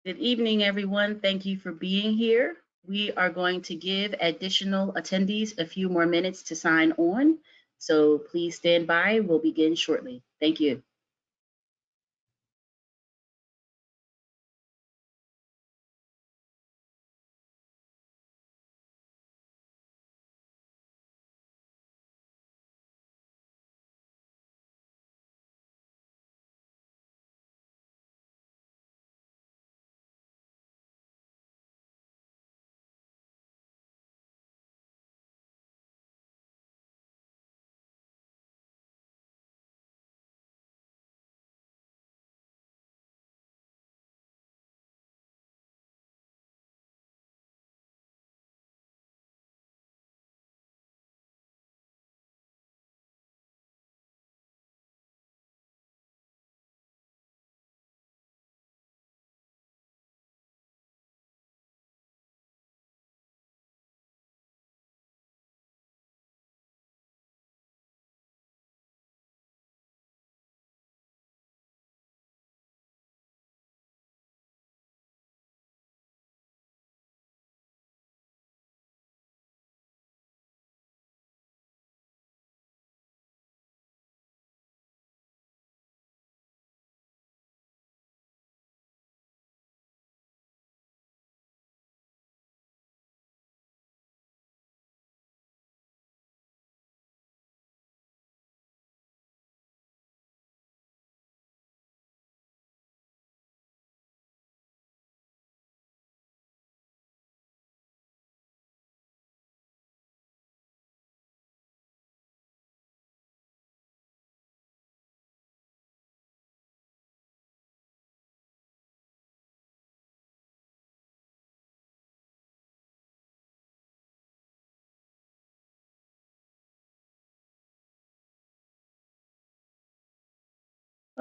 Good evening, everyone. Thank you for being here. We are going to give additional attendees a few more minutes to sign on, so please stand by. We'll begin shortly. Thank you.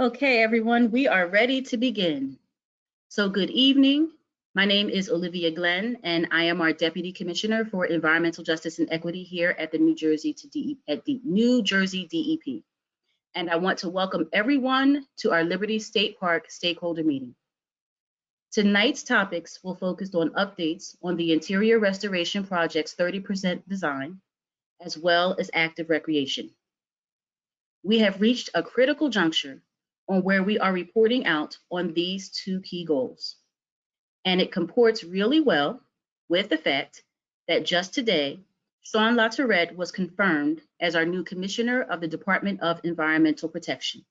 Okay, everyone, we are ready to begin. So good evening. My name is Olivia Glenn, and I am our Deputy Commissioner for Environmental Justice and Equity here at the New Jersey DEP. And I want to welcome everyone to our Liberty State Park stakeholder meeting. Tonight's topics will focus on updates on the interior restoration project's 30% design, as well as active recreation. We have reached a critical juncture on where we are reporting out on these two key goals. And it comports really well with the fact that just today, Sean LaTourette was confirmed as our new Commissioner of the Department of Environmental Protection.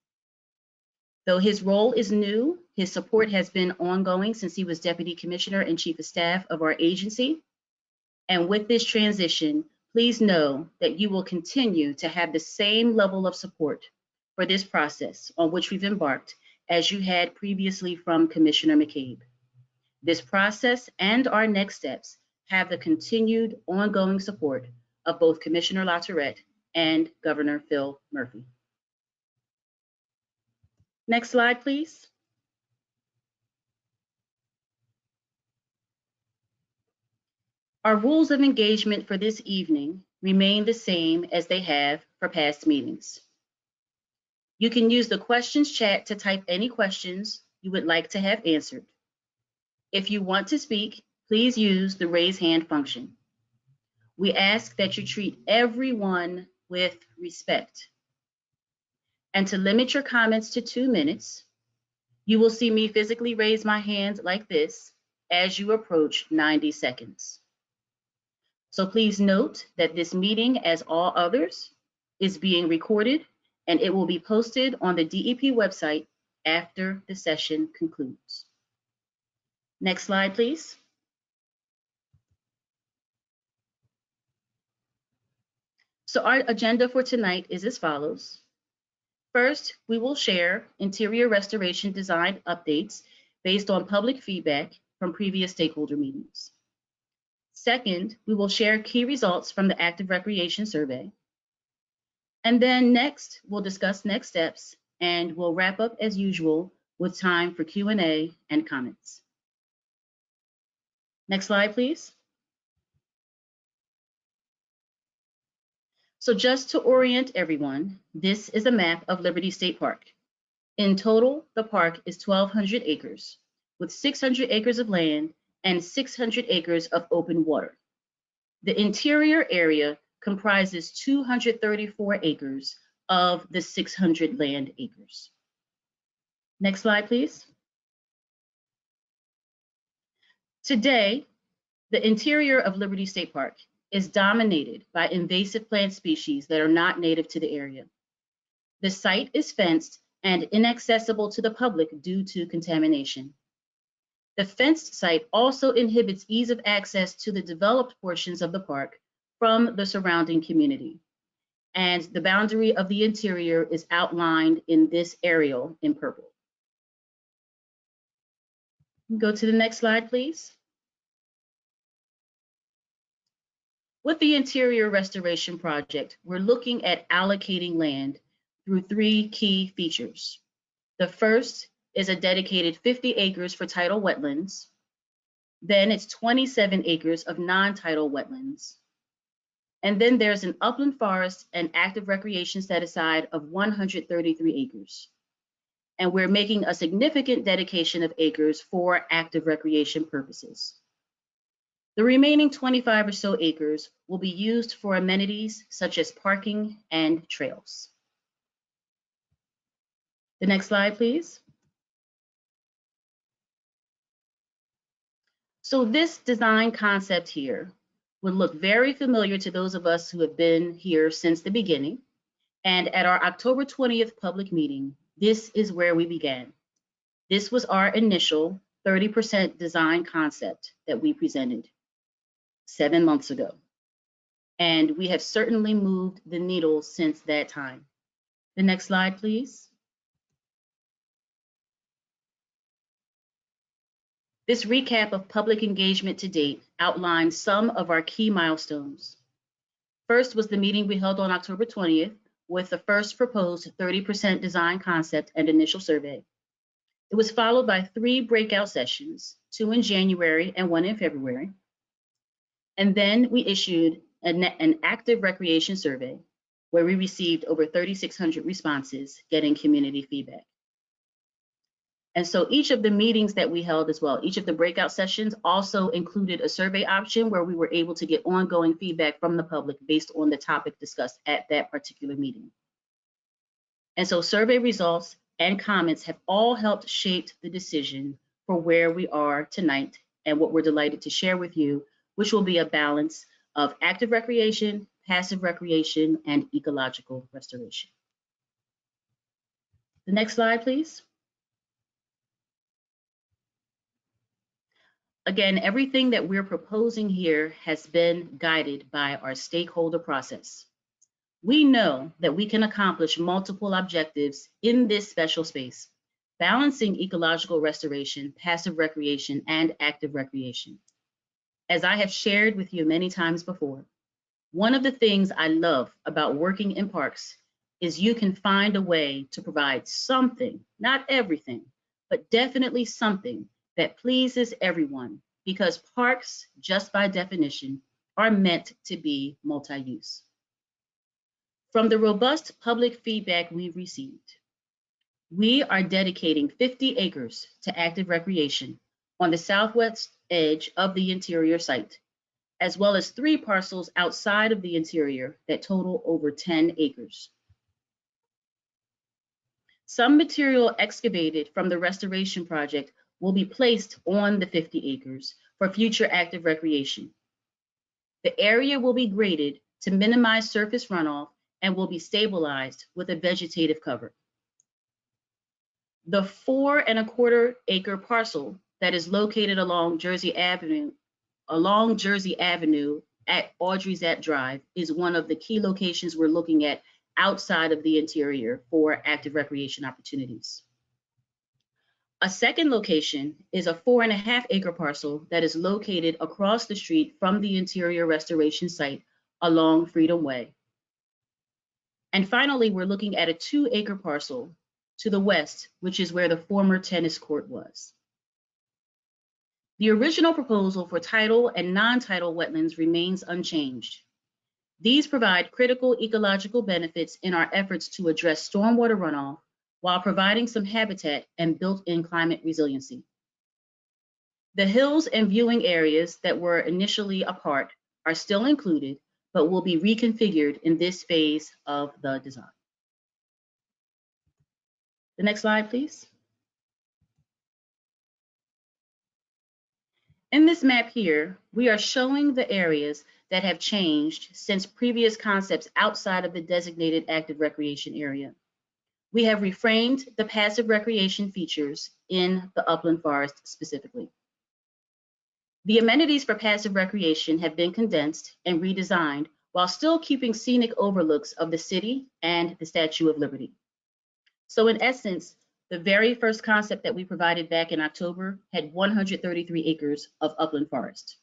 Though his role is new, his support has been ongoing since he was Deputy Commissioner and Chief of Staff of our agency. And with this transition, please know that you will continue to have the same level of support for this process on which we've embarked as you had previously from Commissioner McCabe. This process and our next steps have the continued ongoing support of both Commissioner LaTourette and Governor Phil Murphy. Next slide, please. Our rules of engagement for this evening remain the same as they have for past meetings. You can use the questions chat to type any questions you would like to have answered. If you want to speak, please use the raise hand function. We ask that you treat everyone with respect. And to limit your comments to 2 minutes, you will see me physically raise my hand like this as you approach 90 seconds. So please note that this meeting, as all others, is being recorded and it will be posted on the DEP website after the session concludes. Next slide, please. So our agenda for tonight is as follows. First, we will share interior restoration design updates based on public feedback from previous stakeholder meetings. Second, we will share key results from the active recreation survey. And then next, we'll discuss next steps and we'll wrap up as usual with time for Q&A and comments. Next slide, please. So just to orient everyone, this is a map of Liberty State Park. In total, the park is 1,200 acres with 600 acres of land and 600 acres of open water. The interior area comprises 234 acres of the 600 land acres. Next slide, please. Today, the interior of Liberty State Park is dominated by invasive plant species that are not native to the area. The site is fenced and inaccessible to the public due to contamination. The fenced site also inhibits ease of access to the developed portions of the park from the surrounding community. And the boundary of the interior is outlined in this aerial in purple. Go to the next slide, please. With the interior restoration project, we're looking at allocating land through 3 key features. The first is a dedicated 50 acres for tidal wetlands. Then it's 27 acres of non-tidal wetlands. And then there's an upland forest and active recreation set aside of 133 acres. And we're making a significant dedication of acres for active recreation purposes. The remaining 25 or so acres will be used for amenities such as parking and trails. The next slide, please. So this design concept here would look very familiar to those of us who have been here since the beginning. And at our October 20th public meeting, this is where we began. This was our initial 30% design concept that we presented 7 months ago. And we have certainly moved the needle since that time. The next slide, please. This recap of public engagement to date outlines some of our key milestones. First was the meeting we held on October 20th with the first proposed 30% design concept and initial survey. It was followed by 3 breakout sessions, 2 in January and 1 in February. And then we issued an active recreation survey where we received over 3,600 responses getting community feedback. And so each of the meetings that we held as well, each of the breakout sessions also included a survey option where we were able to get ongoing feedback from the public based on the topic discussed at that particular meeting. And so survey results and comments have all helped shape the decision for where we are tonight and what we're delighted to share with you, which will be a balance of active recreation, passive recreation, and ecological restoration. The next slide, please. Again, everything that we're proposing here has been guided by our stakeholder process. We know that we can accomplish multiple objectives in this special space, balancing ecological restoration, passive recreation, and active recreation. As I have shared with you many times before, one of the things I love about working in parks is you can find a way to provide something, not everything, but definitely something that pleases everyone, because parks, just by definition, are meant to be multi-use. From the robust public feedback we've received, we are dedicating 50 acres to active recreation on the southwest edge of the interior site, as well as 3 parcels outside of the interior that total over 10 acres. Some material excavated from the restoration project will be placed on the 50 acres for future active recreation. The area will be graded to minimize surface runoff and will be stabilized with a vegetative cover. The 4¼ acre parcel that is located along Jersey Avenue at Audrey's Drive is one of the key locations we're looking at outside of the interior for active recreation opportunities. A second location is a 4½ acre parcel that is located across the street from the interior restoration site along Freedom Way. And finally, we're looking at a 2 acre parcel to the west, which is where the former tennis court was. The original proposal for tidal and non-tidal wetlands remains unchanged. These provide critical ecological benefits in our efforts to address stormwater runoff while providing some habitat and built-in climate resiliency. The hills and viewing areas that were initially apart are still included, but will be reconfigured in this phase of the design. The next slide, please. In this map here, we are showing the areas that have changed since previous concepts outside of the designated active recreation area. We have reframed the passive recreation features in the upland forest specifically. The amenities for passive recreation have been condensed and redesigned while still keeping scenic overlooks of the city and the Statue of Liberty. So in essence, the very first concept that we provided back in October had 133 acres of upland forest.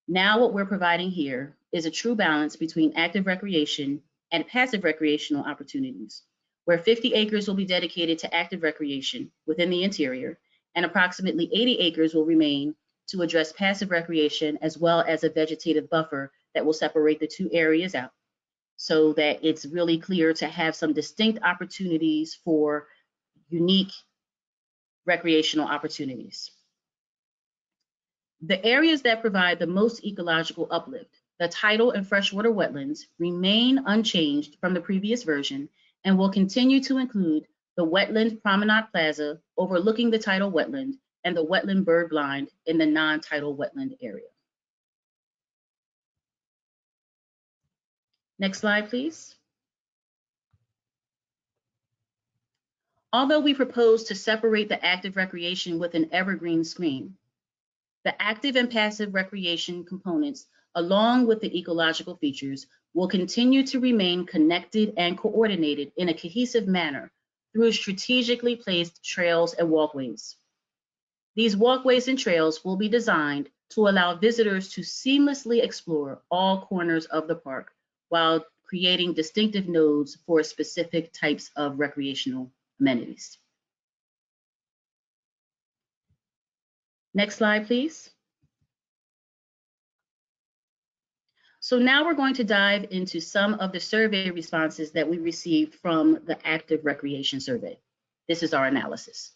Now what we're providing here is a true balance between active recreation and passive recreational opportunities, where 50 acres will be dedicated to active recreation within the interior, and approximately 80 acres will remain to address passive recreation, as well as a vegetative buffer that will separate the two areas out, so that it's really clear to have some distinct opportunities for unique recreational opportunities. The areas that provide the most ecological uplift, the tidal and freshwater wetlands, remain unchanged from the previous version and will continue to include the wetland promenade plaza overlooking the tidal wetland and the wetland bird blind in the non-tidal wetland area. Next slide, please. Although we propose to separate the active recreation with an evergreen screen, the active and passive recreation components, along with the ecological features, will continue to remain connected and coordinated in a cohesive manner through strategically placed trails and walkways. These walkways and trails will be designed to allow visitors to seamlessly explore all corners of the park while creating distinctive nodes for specific types of recreational amenities. Next slide, please. So now we're going to dive into some of the survey responses that we received from the Active Recreation Survey. This is our analysis.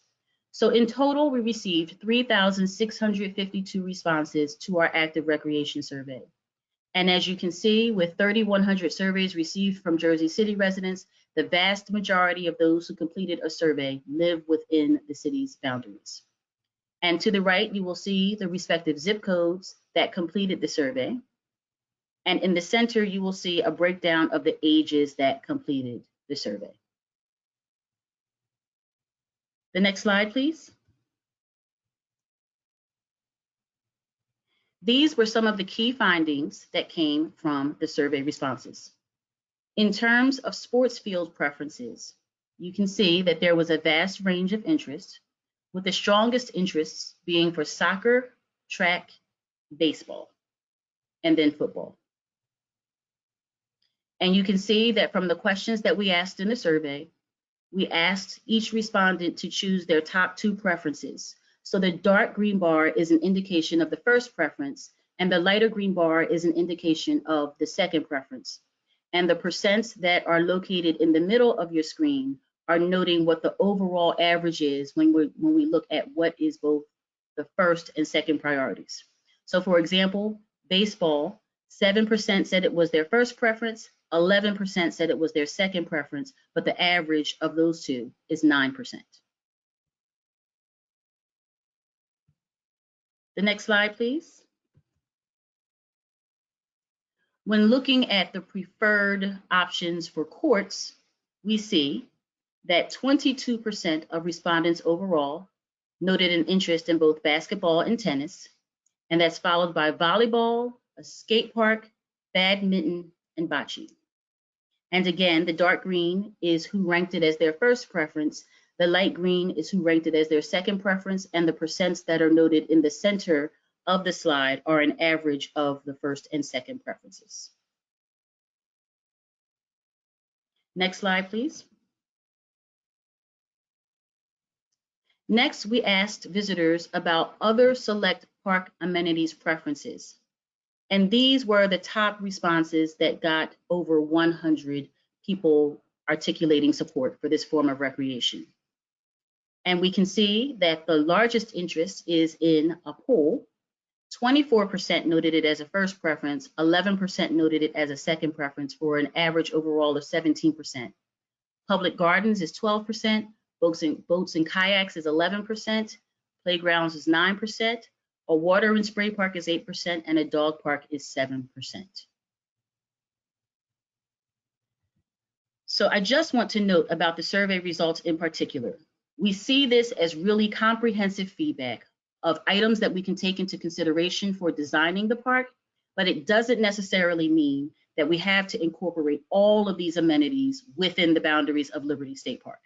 So in total, we received 3,652 responses to our Active Recreation Survey. And as you can see, with 3,100 surveys received from Jersey City residents, the vast majority of those who completed a survey live within the city's boundaries. And to the right, you will see the respective zip codes that completed the survey. And in the center, you will see a breakdown of the ages that completed the survey. The next slide, please. These were some of the key findings that came from the survey responses. In terms of sports field preferences, you can see that there was a vast range of interests, with the strongest interests being for soccer, track, baseball, and then football. And you can see that from the questions that we asked in the survey, we asked each respondent to choose their top two preferences. So the dark green bar is an indication of the first preference, and the lighter green bar is an indication of the second preference. And the percents that are located in the middle of your screen are noting what the overall average is when we look at what is both the first and second priorities. So for example, baseball, 7% said it was their first preference, 11% said it was their second preference, but the average of those two is 9%. The next slide, please. When looking at the preferred options for courts, we see that 22% of respondents overall noted an interest in both basketball and tennis, and that's followed by volleyball, a skate park, badminton, and bocce. And again, the dark green is who ranked it as their first preference, the light green is who ranked it as their second preference, and the percents that are noted in the center of the slide are an average of the first and second preferences. Next slide, please. Next, we asked visitors about other select park amenities preferences. And these were the top responses that got over 100 people articulating support for this form of recreation. And we can see that the largest interest is in a pool. 24% noted it as a first preference, 11% noted it as a second preference, for an average overall of 17%. Public gardens is 12%, boats and kayaks is 11%, playgrounds is 9%, a water and spray park is 8%, and a dog park is 7%. So I just want to note about the survey results in particular. We see this as really comprehensive feedback of items that we can take into consideration for designing the park, but it doesn't necessarily mean that we have to incorporate all of these amenities within the boundaries of Liberty State Park.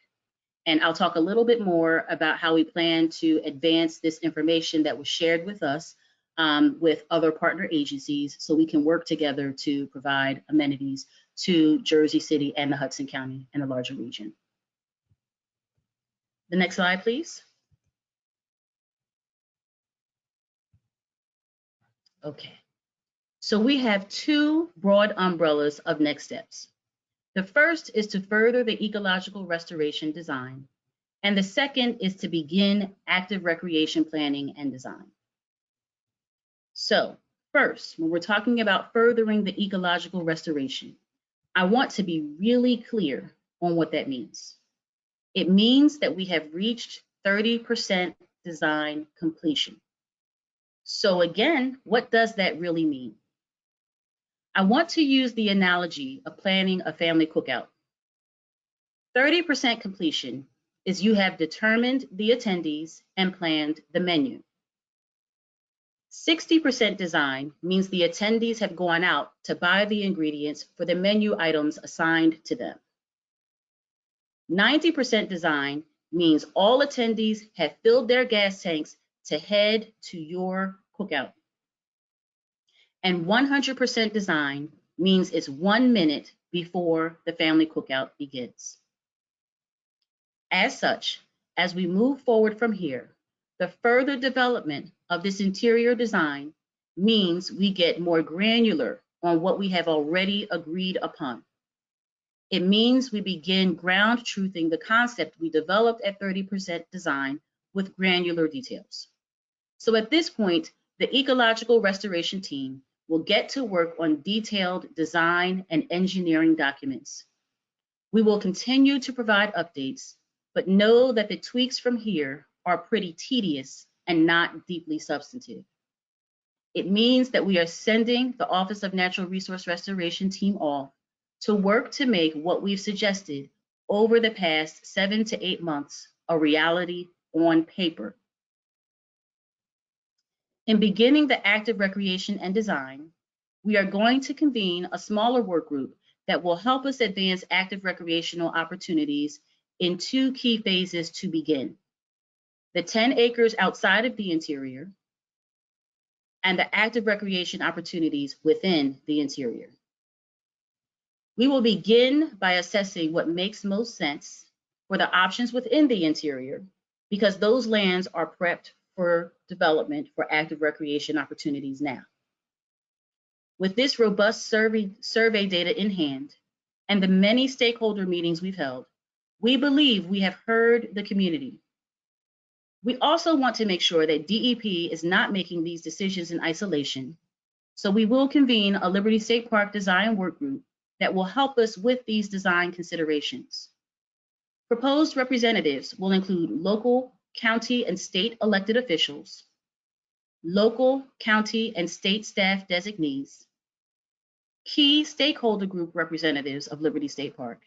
And I'll talk a little bit more about how we plan to advance this information that was shared with us with other partner agencies, so we can work together to provide amenities to Jersey City and the Hudson County and the larger region. The next slide, please. Okay, so we have two broad umbrellas of next steps. The first is to further the ecological restoration design, and the second is to begin active recreation planning and design. So first, when we're talking about furthering the ecological restoration, I want to be really clear on what that means. It means that we have reached 30% design completion. So again, what does that really mean? I want to use the analogy of planning a family cookout. 30% completion is you have determined the attendees and planned the menu. 60% design means the attendees have gone out to buy the ingredients for the menu items assigned to them. 90% design means all attendees have filled their gas tanks to head to your cookout. And 100% design means it's 1 minute before the family cookout begins. As such, as we move forward from here, the further development of this interior design means we get more granular on what we have already agreed upon. It means we begin ground truthing the concept we developed at 30% design with granular details. So at this point, the ecological restoration team will get to work on detailed design and engineering documents. We will continue to provide updates, but know that the tweaks from here are pretty tedious and not deeply substantive. It means that we are sending the Office of Natural Resource Restoration team off to work to make what we've suggested over the past 7 to 8 months a reality on paper. In beginning the active recreation and design, we are going to convene a smaller work group that will help us advance active recreational opportunities in 2 key phases to begin: the 10 acres outside of the interior and the active recreation opportunities within the interior. We will begin by assessing what makes most sense for the options within the interior, because those lands are prepped for development for active recreation opportunities now. With this robust survey data in hand and the many stakeholder meetings we've held, we believe we have heard the community. We also want to make sure that DEP is not making these decisions in isolation, so we will convene a Liberty State Park design work group that will help us with these design considerations. Proposed representatives will include local, county, and state elected officials, local, county, and state staff designees, key stakeholder group representatives of Liberty State Park,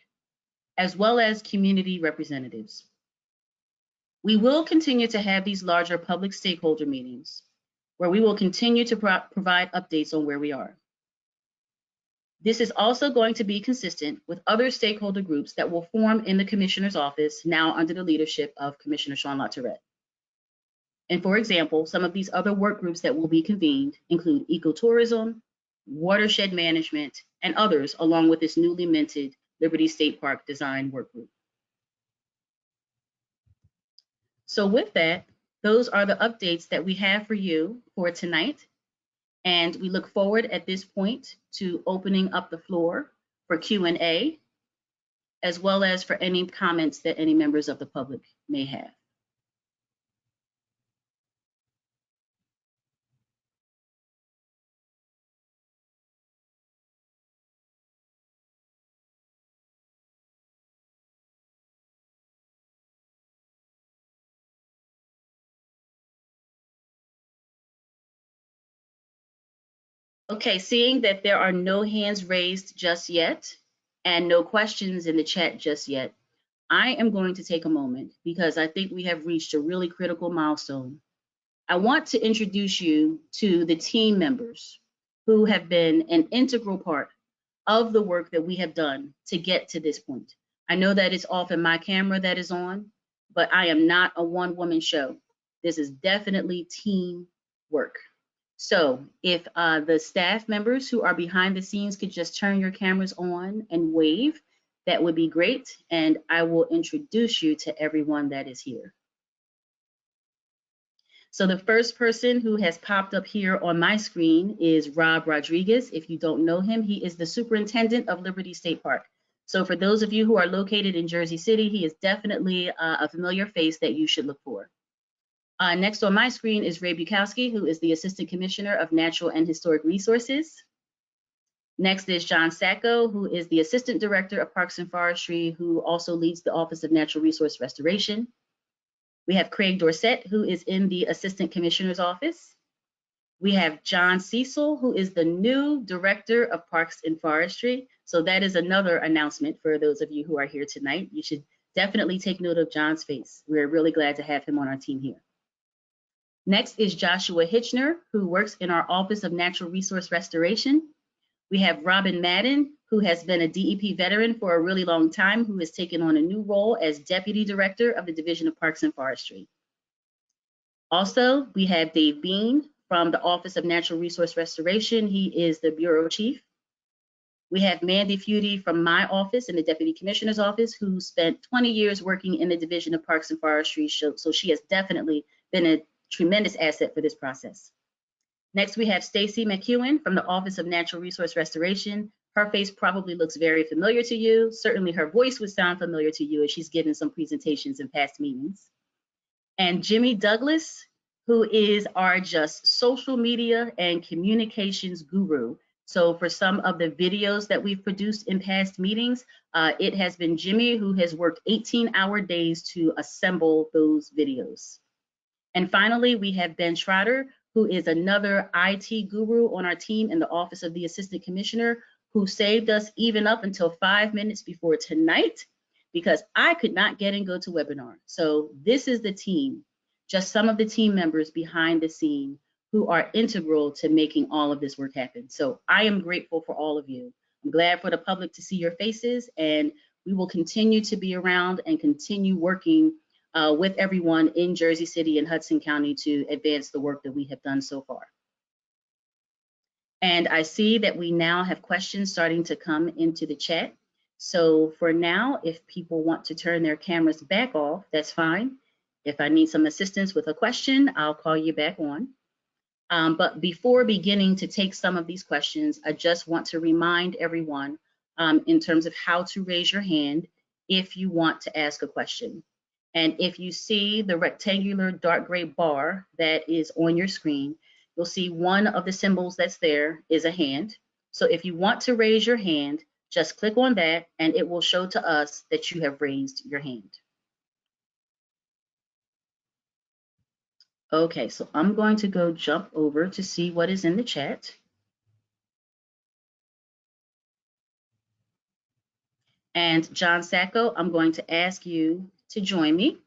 as well as community representatives. We will continue to have these larger public stakeholder meetings where we will continue to provide updates on where we are. This is also going to be consistent with other stakeholder groups that will form in the Commissioner's office, now under the leadership of Commissioner Sean LaTourette. And for example, some of these other work groups that will be convened include ecotourism, watershed management, and others, along with this newly minted Liberty State Park Design Work Group. So with that, those are the updates that we have for you for tonight. And we look forward at this point to opening up the floor for Q&A, as well as for any comments that any members of the public may have. Okay, seeing that there are no hands raised just yet and no questions in the chat just yet, I am going to take a moment because I think we have reached a really critical milestone. I want to introduce you to the team members who have been an integral part of the work that we have done to get to this point. I know that it's often my camera that is on, but I am not a one-woman show. This is definitely team work. So if the staff members who are behind the scenes could just turn your cameras on and wave, that would be great. And I will introduce you to everyone that is here. So the first person who has popped up here on my screen is Rob Rodriguez. If you don't know him, he is the superintendent of Liberty State Park. So for those of you who are located in Jersey City, he is definitely a familiar face that you should look for. Next on my screen is Ray Bukowski, who is the Assistant Commissioner of Natural and Historic Resources. Next is John Sacco, who is the Assistant Director of Parks and Forestry, who also leads the Office of Natural Resource Restoration. We have Craig Dorsett, who is in the Assistant Commissioner's Office. We have John Cecil, who is the new Director of Parks and Forestry. So that is another announcement for those of you who are here tonight. You should definitely take note of John's face. We're really glad to have him on our team here. Next is Joshua Hitchner, who works in our Office of Natural Resource Restoration. We have Robin Madden, who has been a DEP veteran for a really long time, who has taken on a new role as Deputy Director of the Division of Parks and Forestry. Also, we have Dave Bean from the Office of Natural Resource Restoration. He is the Bureau Chief. We have Mandy Feudy from my office in the Deputy Commissioner's Office, who spent 20 years working in the Division of Parks and Forestry, so she has definitely been a tremendous asset for this process. Next, we have Stacy McEwen from the Office of Natural Resource Restoration. Her face probably looks very familiar to you. Certainly her voice would sound familiar to you as she's given some presentations in past meetings. And Jimmy Douglas, who is our just social media and communications guru. So for some of the videos that we've produced in past meetings, it has been Jimmy who has worked 18-hour days to assemble those videos. And finally, we have Ben Schroeder, who is another IT guru on our team in the Office of the Assistant Commissioner, who saved us even up until 5 minutes before tonight because I could not get in GoToWebinar. So this is the team, just some of the team members behind the scene who are integral to making all of this work happen. So I am grateful for all of you. I'm glad for the public to see your faces, and we will continue to be around and continue working with everyone in Jersey City and Hudson County to advance the work that we have done so far. And I see that we now have questions starting to come into the chat. So for now, if people want to turn their cameras back off, that's fine. If I need some assistance with a question, I'll call you back on. But before beginning to take some of these questions, I just want to remind everyone in terms of how to raise your hand if you want to ask a question. And if you see the rectangular dark gray bar that is on your screen, you'll see one of the symbols that's there is a hand. So if you want to raise your hand, just click on that and it will show to us that you have raised your hand. Okay, so I'm going to go jump over to see what is in the chat. And John Sacco, I'm going to ask you to join me.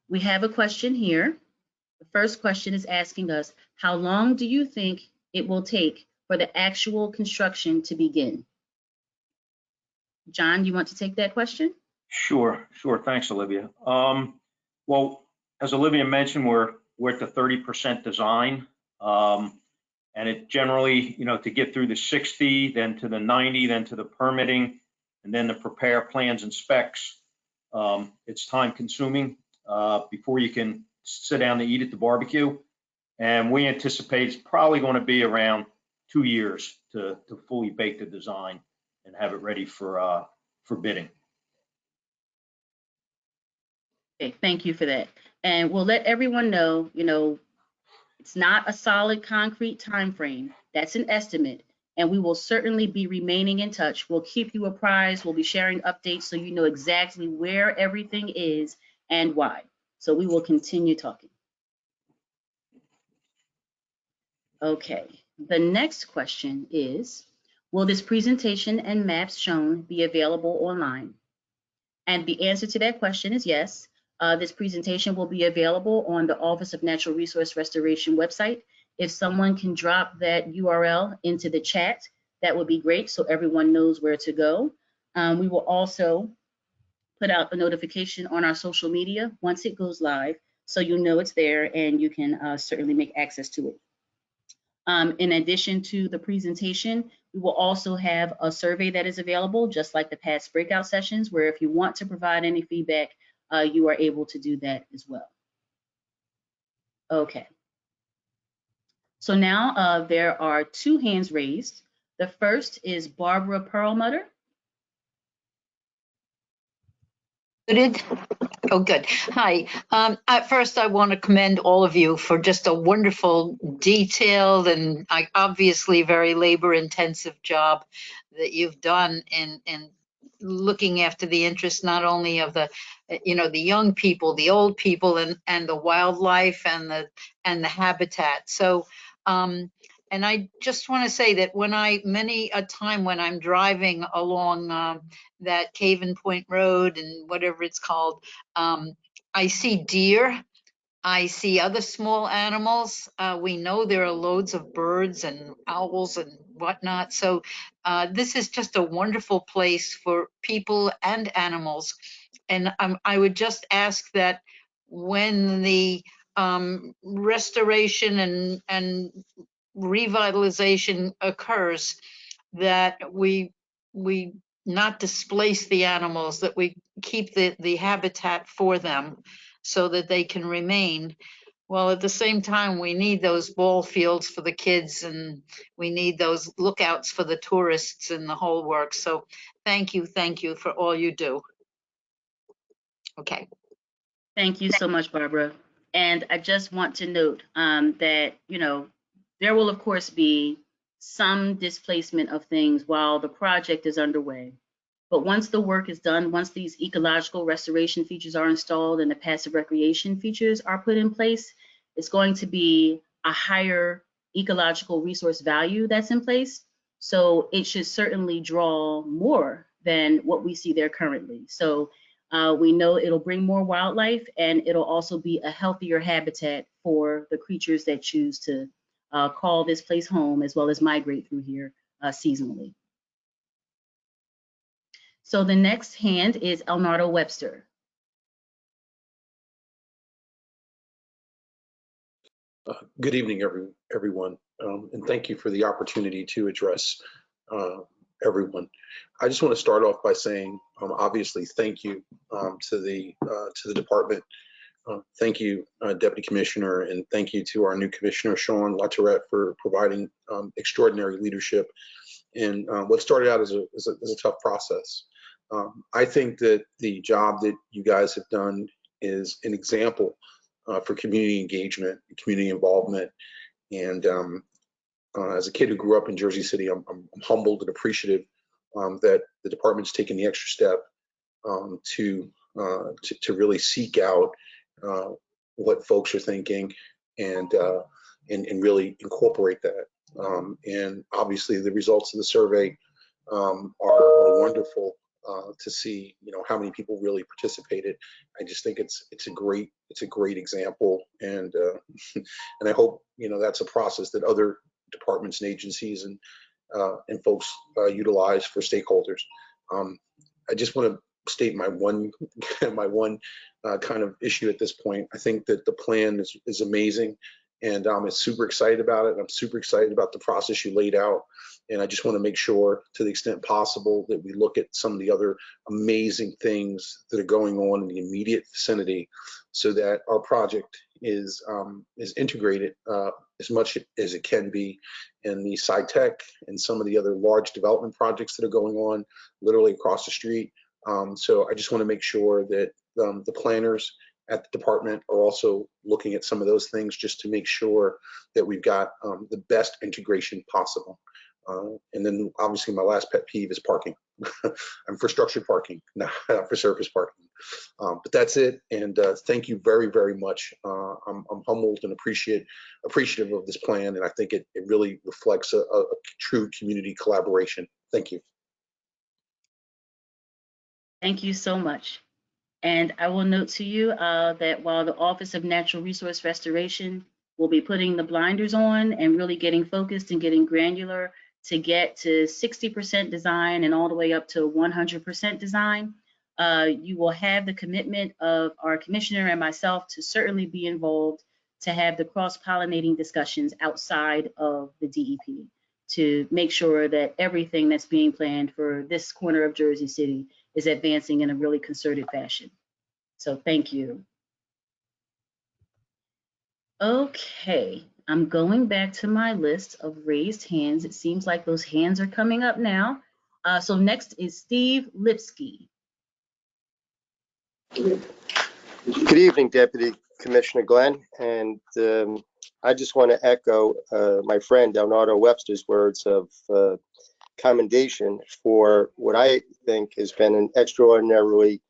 We have a question here. The first question is asking us, how long do you think it will take for the actual construction to begin? John, you want to take that question? Sure. Thanks, Olivia. Well, as Olivia mentioned, we're at the 30% design. And it generally, to get through the 60, then to the 90, then to the permitting, and then to prepare plans and specs, it's time consuming before you can sit down to eat at the barbecue. And we anticipate it's probably going to be around 2 years to fully bake the design and have it ready for bidding. Okay, thank you for that. And we'll let everyone know, it's not a solid concrete time frame. That's an estimate. And we will certainly be remaining in touch. We'll keep you apprised. We'll be sharing updates so you know exactly where everything is and why. So we will continue talking. Okay, the next question is, will this presentation and maps shown be available online? And the answer to that question is yes. This presentation will be available on the Office of Natural Resource Restoration website. If someone can drop that URL into the chat, that would be great so everyone knows where to go. We will also put out a notification on our social media once it goes live, so you know it's there and you can certainly make access to it. In addition to the presentation, we will also have a survey that is available, just like the past breakout sessions, where if you want to provide any feedback, you are able to do that as well. Okay. So now there are 2 hands raised. The first is Barbara Perlmutter. Oh, good. Hi. At first, I want to commend all of you for just a wonderful, detailed, and obviously very labor-intensive job that you've done in looking after the interests not only of the, the young people, the old people, and the wildlife and the habitat. So, and I just want to say that many a time when I'm driving along that Caven Point Road and whatever it's called, I see deer, I see other small animals. We know there are loads of birds and owls and whatnot. So this is just a wonderful place for people and animals. And I would just ask that when the restoration and revitalization occurs, that we not displace the animals, that we keep the habitat for them so that they can remain. Well, at the same time, we need those ball fields for the kids, and we need those lookouts for the tourists and the whole work. So thank you for all you do. Okay. Thank you so much, Barbara. And I just want to note that, there will of course be some displacement of things while the project is underway. But once the work is done, once these ecological restoration features are installed and the passive recreation features are put in place, it's going to be a higher ecological resource value that's in place. So it should certainly draw more than what we see there currently. So we know it'll bring more wildlife, and it'll also be a healthier habitat for the creatures that choose to call this place home, as well as migrate through here seasonally. So the next hand is Elnardo Webster. Good evening, everyone, and thank you for the opportunity to address everyone. I just want to start off by saying, obviously, thank you to the department. Thank you, Deputy Commissioner, and thank you to our new Commissioner, Sean LaTourette, for providing extraordinary leadership in what started out as a tough process. I think that the job that you guys have done is an example for community engagement, community involvement. And as a kid who grew up in Jersey City, I'm humbled and appreciative that the department's taken the extra step to really seek out what folks are thinking and really incorporate that. And obviously, the results of the survey are wonderful to see, how many people really participated. I just think it's a great example, and and I hope that's a process that other departments and agencies and folks utilize for stakeholders. I just want to state my one kind of issue at this point. I think that the plan is amazing, and I'm super excited about it. I'm super excited about the process you laid out. And I just want to make sure, to the extent possible, that we look at some of the other amazing things that are going on in the immediate vicinity, so that our project is integrated as much as it can be in the SciTech and some of the other large development projects that are going on literally across the street. So I just want to make sure that the planners at the department are also looking at some of those things, just to make sure that we've got the best integration possible. And then obviously my last pet peeve is parking. I'm for structured parking, not for surface parking. But that's it. And thank you very, very much. I'm humbled and appreciative of this plan. And I think it really reflects a true community collaboration. Thank you. Thank you so much. And I will note to you that while the Office of Natural Resource Restoration will be putting the blinders on and really getting focused and getting granular to get to 60% design and all the way up to 100% design, you will have the commitment of our commissioner and myself to certainly be involved to have the cross-pollinating discussions outside of the DEP to make sure that everything that's being planned for this corner of Jersey City is advancing in a really concerted fashion. So thank you. Okay, I'm going back to my list of raised hands. It seems like those hands are coming up now. So next is Steve Lipsky. Good evening, Deputy Commissioner Glenn, and I just want to echo my friend Leonardo Webster's words of commendation for what I think has been an extraordinarily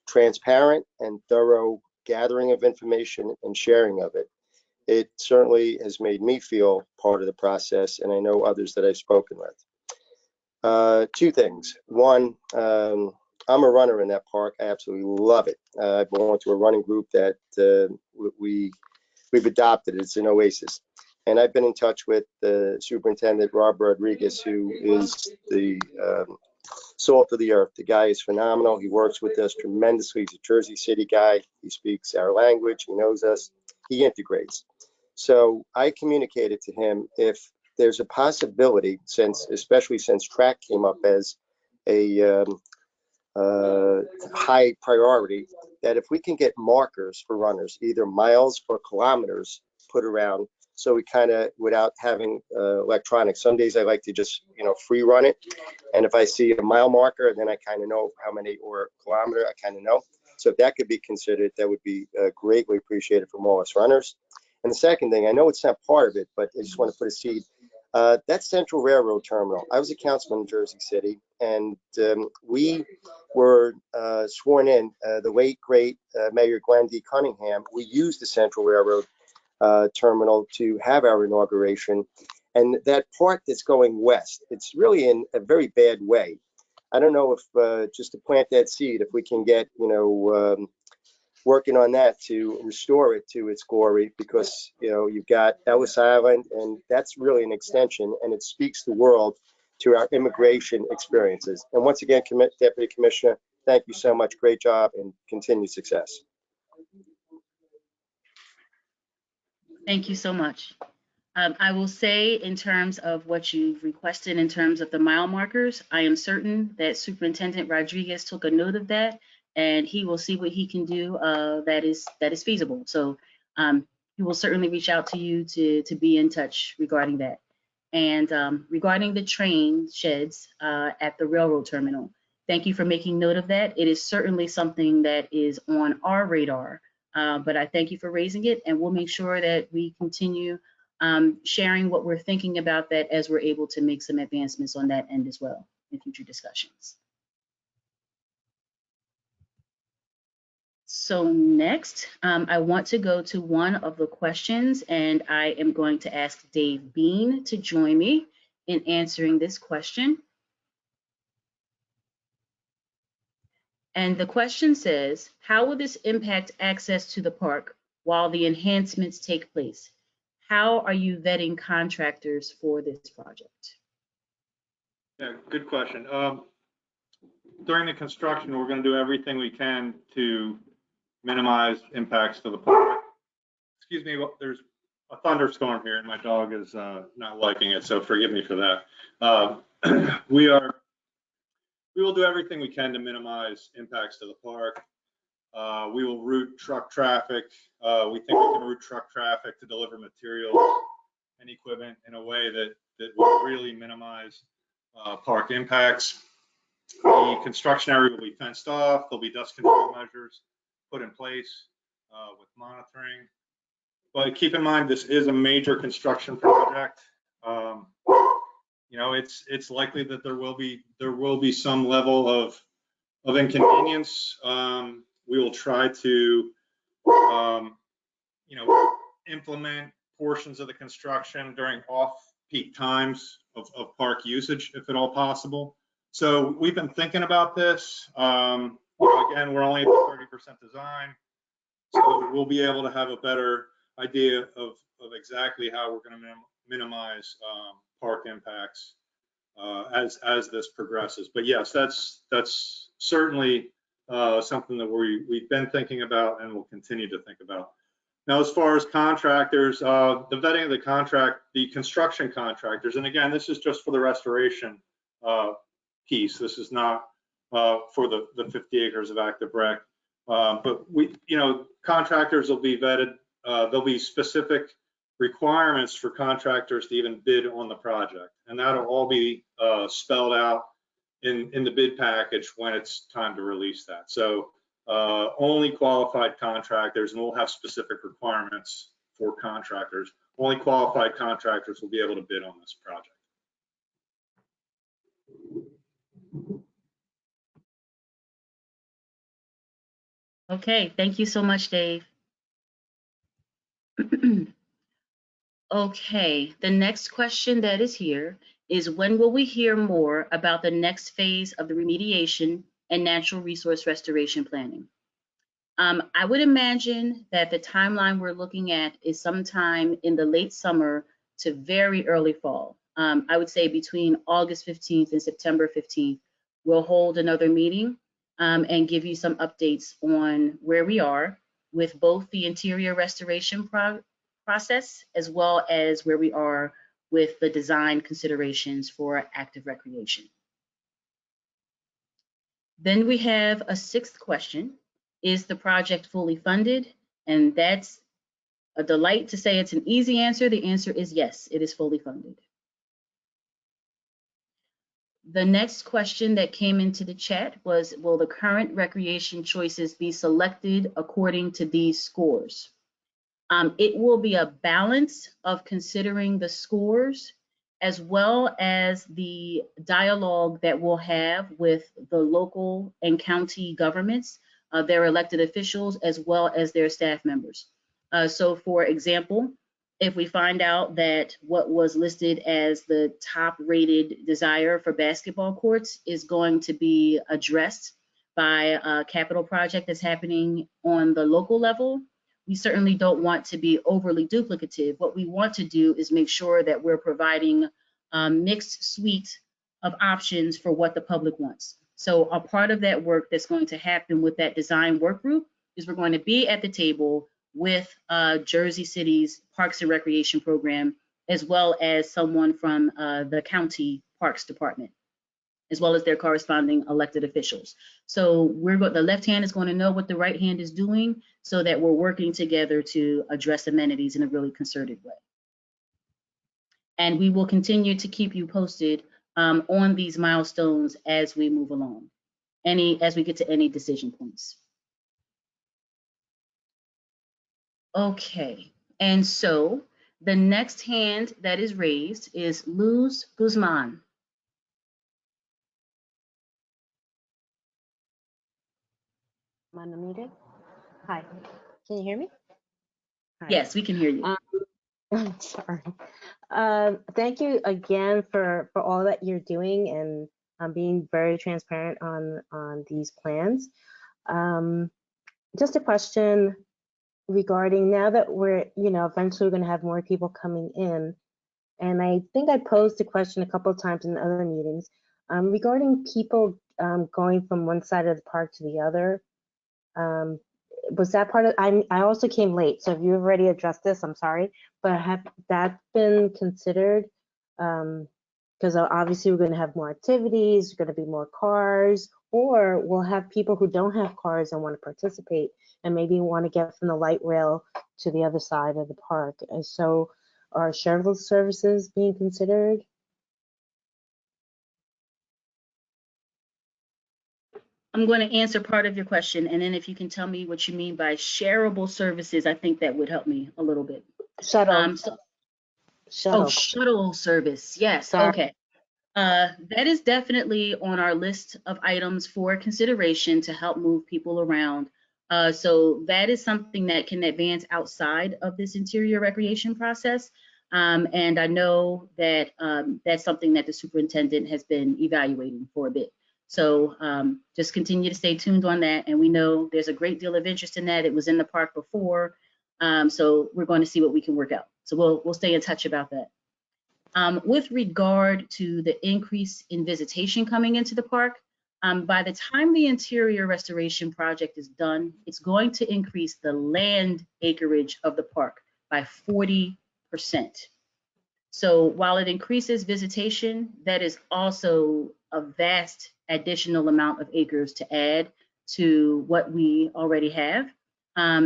transparent and thorough gathering of information and sharing of it. It certainly has made me feel part of the process, and I know others that I've spoken with. Two things. One, I'm a runner in that park. I absolutely love it. I belong to a running group that we've adopted. It's an oasis. And I've been in touch with the Superintendent Rob Rodriguez, who is the salt of the earth. The guy is phenomenal. He works with us tremendously. He's a Jersey City guy. He speaks our language. He knows us. He integrates. So I communicated to him if there's a possibility, especially since track came up as a high priority, that if we can get markers for runners, either miles or kilometers, put around, so we kind of, without having electronics. Some days I like to just, free run it. And if I see a mile marker, then I kind of know how many, or a kilometer, I kind of know. So if that could be considered, that would be greatly appreciated from all us runners. And the second thing, I know it's not part of it, but I just want to put a seed. That Central Railroad Terminal, I was a councilman in Jersey City, and we were sworn in, the late, great Mayor Glenn D. Cunningham. We used the Central Railroad Terminal to have our inauguration. And that part that's going west, it's really in a very bad way. I don't know if just to plant that seed, if we can get, working on that to restore it to its glory, because you've got Ellis Island, and that's really an extension, and it speaks the world to our immigration experiences. And once again, Deputy Commissioner, thank you so much. Great job and continued success. Thank you so much. I will say, in terms of what you've requested in terms of the mile markers, I am certain that Superintendent Rodriguez took a note of that, and he will see what he can do that is feasible. So he will certainly reach out to you to be in touch regarding that. And regarding the train sheds at the railroad terminal, thank you for making note of that. It is certainly something that is on our radar, but I thank you for raising it, and we'll make sure that we continue sharing what we're thinking about that as we're able to make some advancements on that end as well in future discussions. So next, I want to go to one of the questions, and I am going to ask Dave Bean to join me in answering this question. And the question says, how will this impact access to the park while the enhancements take place? How are you vetting contractors for this project? Yeah, good question. During the construction, we're going to do everything we can to minimize impacts to the park. Excuse me, there's a thunderstorm here and my dog is not liking it, so forgive me for that. We will do everything we can to minimize impacts to the park. We will route truck traffic. We think we can route truck traffic to deliver materials and equipment in a way that will really minimize park impacts. The construction area will be fenced off. There'll be dust control measures put in place with monitoring. But keep in mind, this is a major construction project. you know, it's likely that there will be some level of inconvenience. We will try to, you know, implement portions of the construction during off-peak times of park usage, if at all possible. So we've been thinking about this. You know, again, we're only at the 30% design, so we'll be able to have a better idea of exactly how we're going to minimize park impacts as this progresses. But yes, that's certainly something that we've been thinking about and will continue to think about. Now, as far as contractors, the vetting of the contract, the construction contractors, and again, this is just for the restoration piece. This is not for the 50 acres of active rec. But you know, contractors will be vetted. There'll be specific requirements for contractors to even bid on the project, and that'll all be spelled out in the bid package when it's time to release that. So only qualified contractors, and we'll have specific requirements for contractors. Only qualified contractors will be able to bid on this project. Okay, thank you so much, Dave. Okay, the next question that is here is, when will we hear more about the next phase of the remediation and natural resource restoration planning? I would imagine that the timeline we're looking at is sometime in the late summer to very early fall. I would say between August 15th and September 15th, we'll hold another meeting and give you some updates on where we are with both the interior restoration process, as well as where we are with the design considerations for active recreation. Then we have a sixth question: is the project fully funded? And that's a delight to say it's an easy answer. The answer is yes, it is fully funded. The next question that came into the chat was, will the current recreation choices be selected according to these scores? It will be a balance of considering the scores as well as the dialogue that we'll have with the local and county governments, their elected officials, as well as their staff members. So for example, if we find out that what was listed as the top rated desire for basketball courts is going to be addressed by a capital project that's happening on the local level, we certainly don't want to be overly duplicative. What we want to do is make sure that we're providing a mixed suite of options for what the public wants. So a part of that work that's going to happen with that design work group is we're going to be at the table with Jersey City's Parks and Recreation Program, as well as someone from the county Parks Department, as well as their corresponding elected officials. So the left hand is going to know what the right hand is doing, so that we're working together to address amenities in a really concerted way. And we will continue to keep you posted on these milestones as we move along, as we get to any decision points. Okay, and so the next hand that is raised is Luz Guzman. I'm unmuted. Hi, can you hear me? Hi. Yes, we can hear you. I'm sorry. Thank you again for all that you're doing and being very transparent on these plans. Just a question regarding, now that we're, eventually going to have more people coming in, and I think I posed the question a couple of times in other meetings regarding people going from one side of the park to the other. Was that part of, I also came late, so if you've already addressed this, I'm sorry, but have that been considered? Because obviously we're going to have more activities, going to be more cars, or we'll have people who don't have cars and want to participate and maybe want to get from the light rail to the other side of the park. And so are shuttle services being considered? I'm going to answer part of your question, and then if you can tell me what you mean by shareable services, I think that would help me a little bit. Shuttle. Oh, shuttle service. Yes. Sorry. Okay. That is definitely on our list of items for consideration to help move people around. So that is something that can advance outside of this interior recreation process. And I know that that's something that the superintendent has been evaluating for a bit. So just continue to stay tuned on that. And we know there's a great deal of interest in that. It was in the park before. So we're going to see what we can work out. So we'll stay in touch about that. With regard to the increase in visitation coming into the park, by the time the interior restoration project is done, it's going to increase the land acreage of the park by 40%. So while it increases visitation, that is also a vast additional amount of acres to add to what we already have.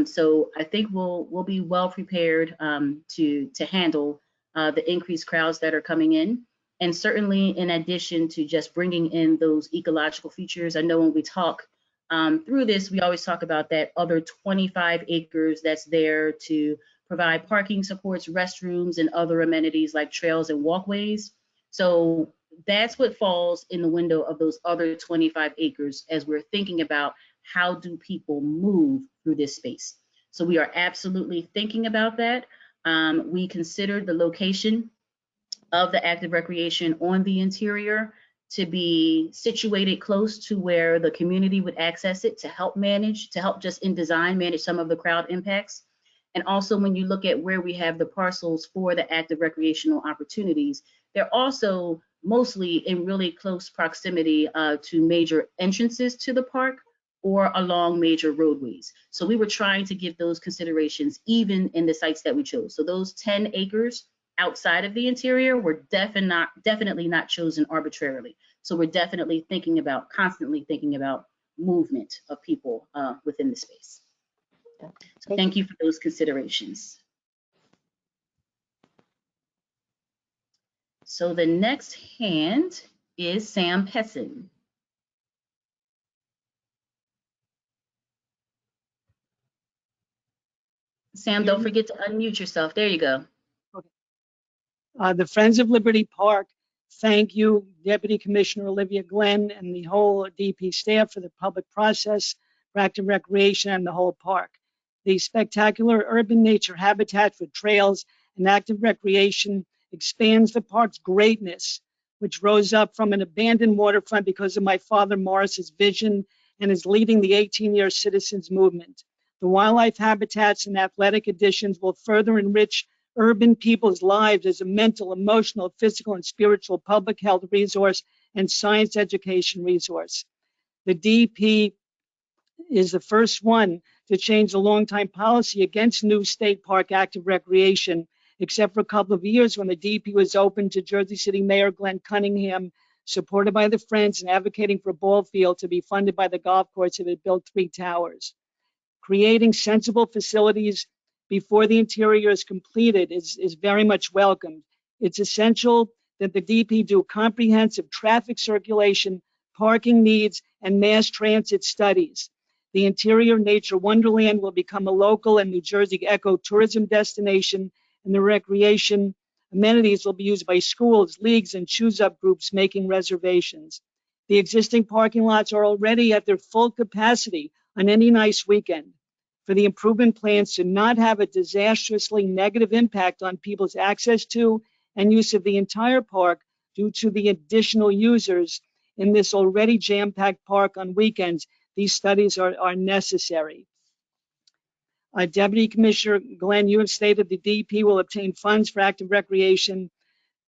So I think we'll be well prepared to handle the increased crowds that are coming in. And certainly in addition to just bringing in those ecological features, I know when we talk through this, we always talk about that other 25 acres that's there to provide parking supports, restrooms, and other amenities like trails and walkways. So that's what falls in the window of those other 25 acres as we're thinking about how do people move through this space. So we are absolutely thinking about that. We considered the location of the active recreation on the interior to be situated close to where the community would access it to help just in design manage some of the crowd impacts. And also when you look at where we have the parcels for the active recreational opportunities, they're also mostly in really close proximity to major entrances to the park or along major roadways. So we were trying to give those considerations even in the sites that we chose. So those 10 acres outside of the interior were definitely not chosen arbitrarily. So we're definitely constantly thinking about movement of people within the space. So thank you for those considerations. So the next hand is Sam Pessin. Sam, don't forget to unmute yourself. There you go. Okay. The Friends of Liberty Park, thank you, Deputy Commissioner Olivia Glenn and the whole DP staff for the public process for active recreation and the whole park. The spectacular urban nature habitat for trails and active recreation expands the park's greatness, which rose up from an abandoned waterfront because of my father Morris's vision and is leading the 18-year citizens movement. The wildlife habitats and athletic additions will further enrich urban people's lives as a mental, emotional, physical, and spiritual public health resource and science education resource. The DP is the first one to change the longtime policy against new state park active recreation, except for a couple of years when the DP was open to Jersey City Mayor Glenn Cunningham, supported by the Friends and advocating for a ball field to be funded by the golf course that had built 3 towers. Creating sensible facilities before the interior is completed is very much welcomed. It's essential that the DP do comprehensive traffic circulation, parking needs, and mass transit studies. The interior nature wonderland will become a local and New Jersey ecotourism destination, and the recreation amenities will be used by schools, leagues, and choose-up groups making reservations. The existing parking lots are already at their full capacity on any nice weekend. For the improvement plans to not have a disastrously negative impact on people's access to and use of the entire park due to the additional users in this already jam-packed park on weekends, these studies are necessary. Deputy Commissioner Glenn, you have stated the DP will obtain funds for active recreation,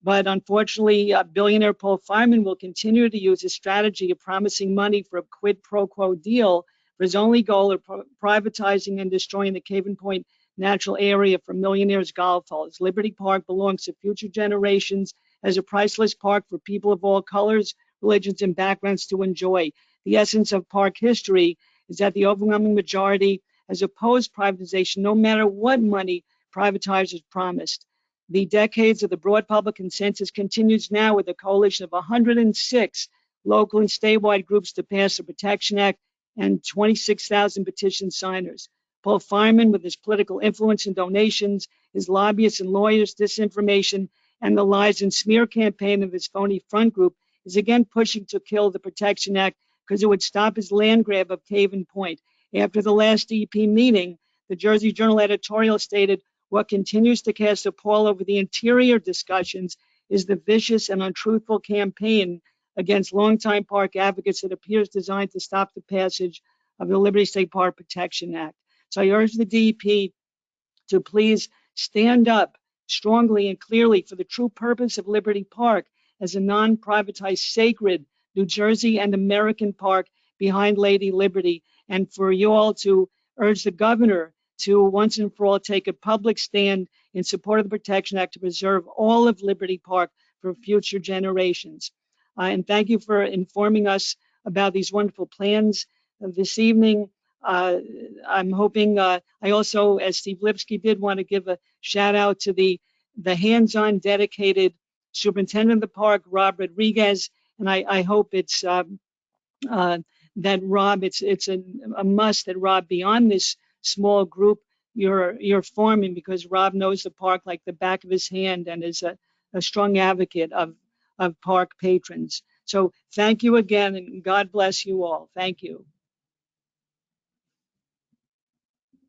but unfortunately, billionaire Paul Fireman will continue to use a strategy of promising money for a quid pro quo deal for his only goal of privatizing and destroying the Caven Point natural area for millionaires' golf holes. Liberty Park belongs to future generations as a priceless park for people of all colors, religions, and backgrounds to enjoy. The essence of park history is that the overwhelming majority has opposed privatization, no matter what money privatizers promised. The decades of the broad public consensus continues now with a coalition of 106 local and statewide groups to pass the Protection Act and 26,000 petition signers. Paul Fireman, with his political influence and donations, his lobbyists and lawyers, disinformation, and the lies and smear campaign of his phony front group is again pushing to kill the Protection Act because it would stop his land grab of Caven Point. After the last DEP meeting, the Jersey Journal editorial stated, "What continues to cast a pall over the interior discussions is the vicious and untruthful campaign against longtime park advocates that appears designed to stop the passage of the Liberty State Park Protection Act." So I urge the DEP to please stand up strongly and clearly for the true purpose of Liberty Park as a non-privatized, sacred New Jersey and American park behind Lady Liberty, and for you all to urge the governor to once and for all take a public stand in support of the Protection Act to preserve all of Liberty Park for future generations. And thank you for informing us about these wonderful plans this evening. I'm hoping, I also, as Steve Lipsky did, want to give a shout out to the hands-on dedicated superintendent of the park, Rob Rodriguez. And I hope it's that Rob, it's a must that Rob be on this small group you're forming, because Rob knows the park like the back of his hand and is a strong advocate of park patrons. So thank you again, and God bless you all. Thank you.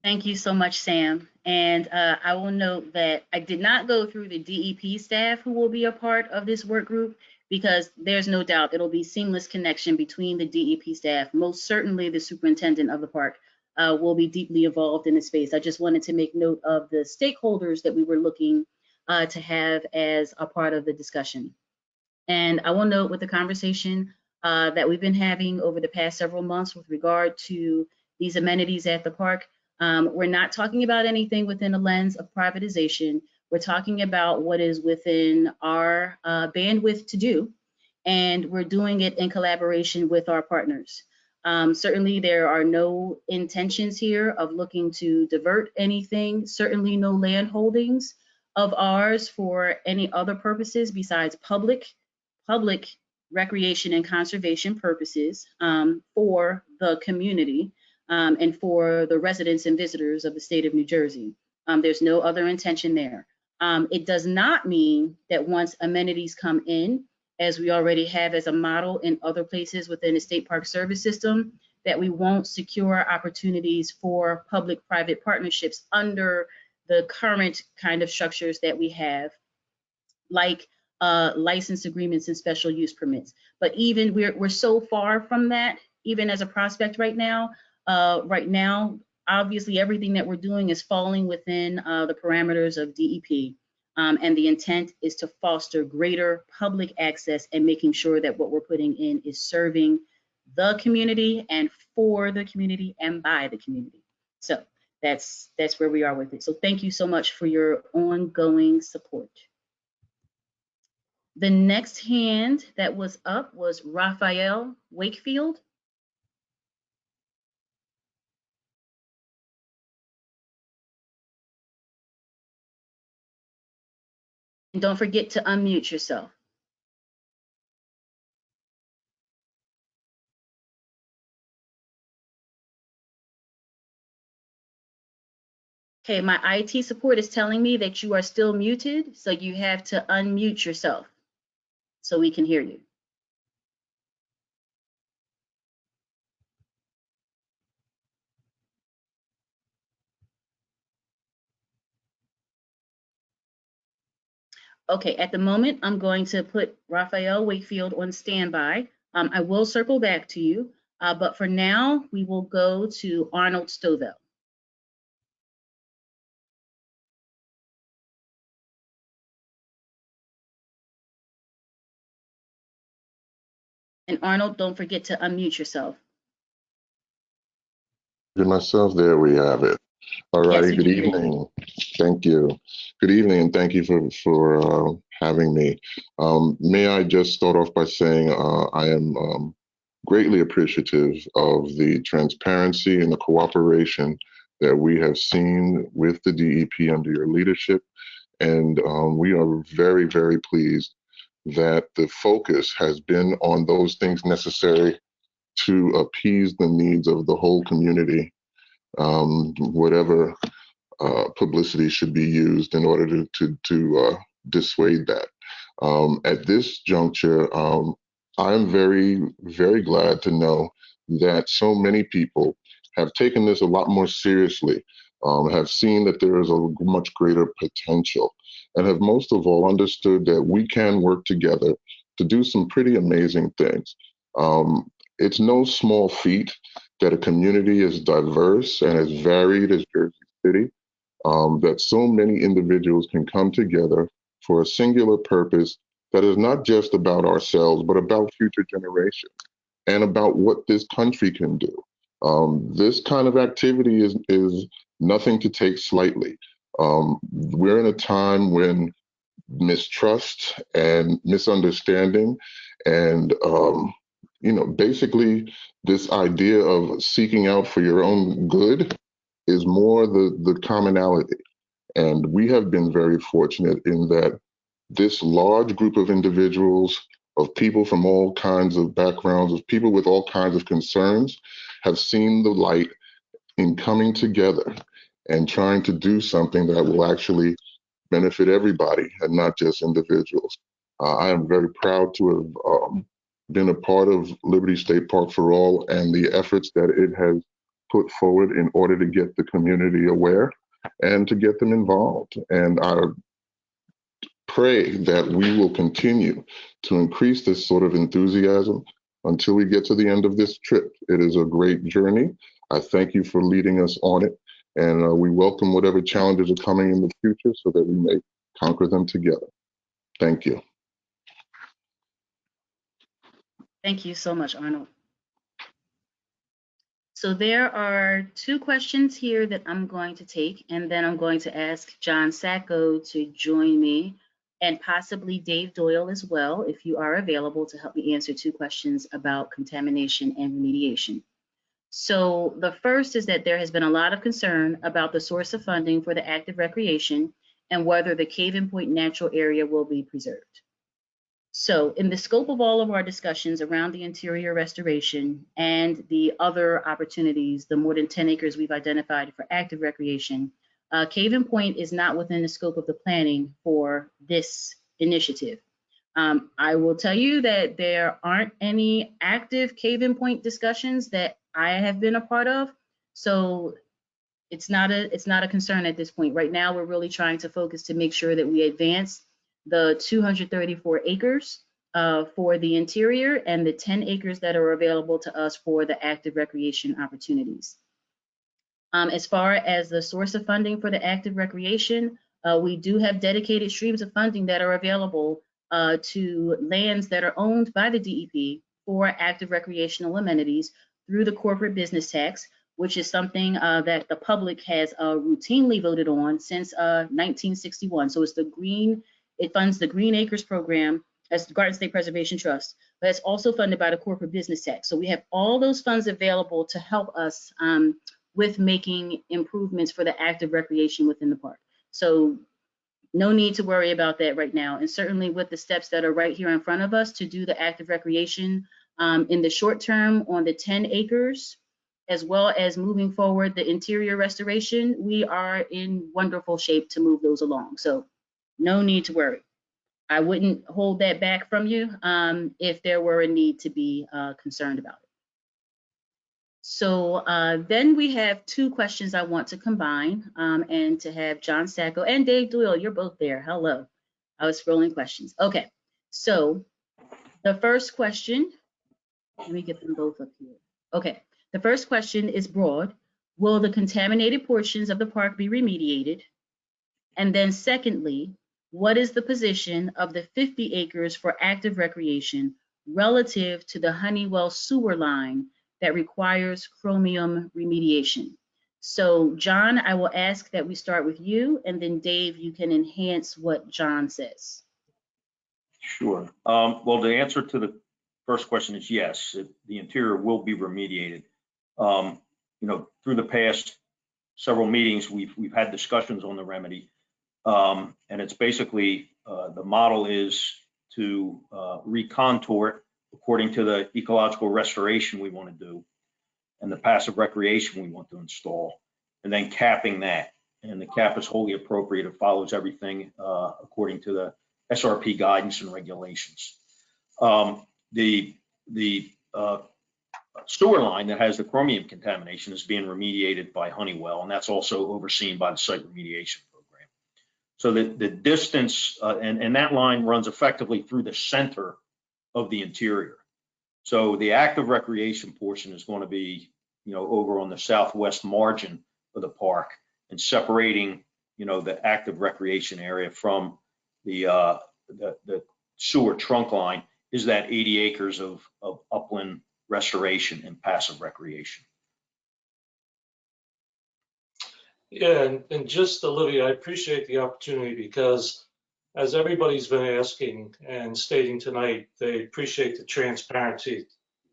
Thank you so much, Sam. And I will note that I did not go through the DEP staff who will be a part of this work group, because there's no doubt it'll be seamless connection between the DEP staff. Most certainly the superintendent of the park will be deeply involved in the space. I just wanted to make note of the stakeholders that we were looking to have as a part of the discussion. And I will note with the conversation that we've been having over the past several months with regard to these amenities at the park, we're not talking about anything within a lens of privatization. We're talking about what is within our bandwidth to do, and we're doing it in collaboration with our partners. Certainly, there are no intentions here of looking to divert anything, certainly no land holdings of ours for any other purposes besides public recreation and conservation purposes for the community. And for the residents and visitors of the state of New Jersey. There's no other intention there. It does not mean that once amenities come in, as we already have as a model in other places within the state park service system, that we won't secure opportunities for public-private partnerships under the current kind of structures that we have, like license agreements and special use permits. But even we're so far from that, even as a prospect right now. Right now, obviously, everything that we're doing is falling within the parameters of DEP. And the intent is to foster greater public access and making sure that what we're putting in is serving the community and for the community and by the community. So that's where we are with it. So thank you so much for your ongoing support. The next hand that was up was Raphael Wakefield. And don't forget to unmute yourself. Okay, my IT support is telling me that you are still muted, so you have to unmute yourself so we can hear you. Okay, at the moment, I'm going to put Raphael Wakefield on standby. I will circle back to you, but for now, we will go to Arnold Stovell. And Arnold, don't forget to unmute yourself. Myself, there we have it. All righty, good evening. Thank you. Good evening, and thank you for having me. May I just start off by saying I am greatly appreciative of the transparency and the cooperation that we have seen with the DEP under your leadership. And we are very, very pleased that the focus has been on those things necessary to appease the needs of the whole community. Whatever publicity should be used in order to dissuade that. At this juncture, I am very, very glad to know that so many people have taken this a lot more seriously, have seen that there is a much greater potential, and have most of all understood that we can work together to do some pretty amazing things. It's no small feat that a community as diverse and as varied as Jersey City, that so many individuals can come together for a singular purpose that is not just about ourselves, but about future generations and about what this country can do. This kind of activity is nothing to take slightly. We're in a time when mistrust and misunderstanding and basically this idea of seeking out for your own good is more the commonality. And we have been very fortunate in that this large group of individuals, of people from all kinds of backgrounds, of people with all kinds of concerns, have seen the light in coming together and trying to do something that will actually benefit everybody and not just individuals. I am very proud to have been a part of Liberty State Park for All and the efforts that it has put forward in order to get the community aware and to get them involved. And I pray that we will continue to increase this sort of enthusiasm until we get to the end of this trip. It is a great journey. I thank you for leading us on it. And we welcome whatever challenges are coming in the future so that we may conquer them together. Thank you. Thank you so much, Arnold. So there are 2 questions here that I'm going to take, and then I'm going to ask John Sacco to join me, and possibly Dave Doyle as well, if you are available to help me answer 2 questions about contamination and remediation. So the first is that there has been a lot of concern about the source of funding for the active recreation and whether the Cave and Point natural area will be preserved. So in the scope of all of our discussions around the interior restoration and the other opportunities, the more than 10 acres we've identified for active recreation, Cave and Point is not within the scope of the planning for this initiative. I will tell you that there aren't any active Cave and Point discussions that I have been a part of. So it's not a concern at this point. Right now, we're really trying to focus to make sure that we advance the 234 acres for the interior and the 10 acres that are available to us for the active recreation opportunities. As far as the source of funding for the active recreation, we do have dedicated streams of funding that are available to lands that are owned by the DEP for active recreational amenities through the corporate business tax, which is something that the public has routinely voted on since 1961. So it's it funds the Green Acres program as the Garden State Preservation Trust, but it's also funded by the corporate business tax. So we have all those funds available to help us with making improvements for the active recreation within the park. So no need to worry about that right now. And certainly with the steps that are right here in front of us to do the active recreation in the short term on the 10 acres, as well as moving forward the interior restoration, we are in wonderful shape to move those along. So no need to worry. I wouldn't hold that back from you if there were a need to be concerned about it. So then we have 2 questions I want to combine and to have John Sacco and Dave Doyle, you're both there. Hello. I was scrolling questions. Okay, so the first question, let me get them both up here. Okay, the first question is broad. Will the contaminated portions of the park be remediated? And then secondly, what is the position of the 50 acres for active recreation relative to the Honeywell sewer line that requires chromium remediation? So John, I will ask that we start with you, and then Dave, you can enhance what John says. Sure. Well, the answer to the first question is yes, the interior will be remediated. Through the past several meetings, we've had discussions on the remedy. And it's basically, the model is to recontour it according to the ecological restoration we want to do and the passive recreation we want to install, and then capping that. and the cap is wholly appropriate. It follows everything according to the SRP guidance and regulations. The sewer line that has the chromium contamination is being remediated by Honeywell, and that's also overseen by the site remediation program. So the distance, and that line runs effectively through the center of the interior. So the active recreation portion is going to be, over on the southwest margin of the park, and separating, the active recreation area from the sewer trunk line is that 80 acres of upland restoration and passive recreation. Yeah, and just Olivia, I appreciate the opportunity because as everybody's been asking and stating tonight, they appreciate the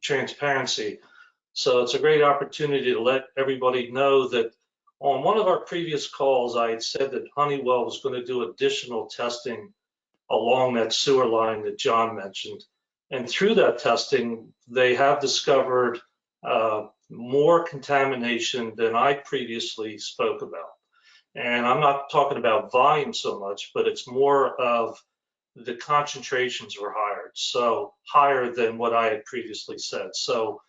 transparency. So it's a great opportunity to let everybody know that on one of our previous calls, I had said that Honeywell was going to do additional testing along that sewer line that John mentioned. And through that testing, they have discovered more contamination than I previously spoke about. And I'm not talking about volume so much, but it's more of the concentrations were higher than what I had previously said. So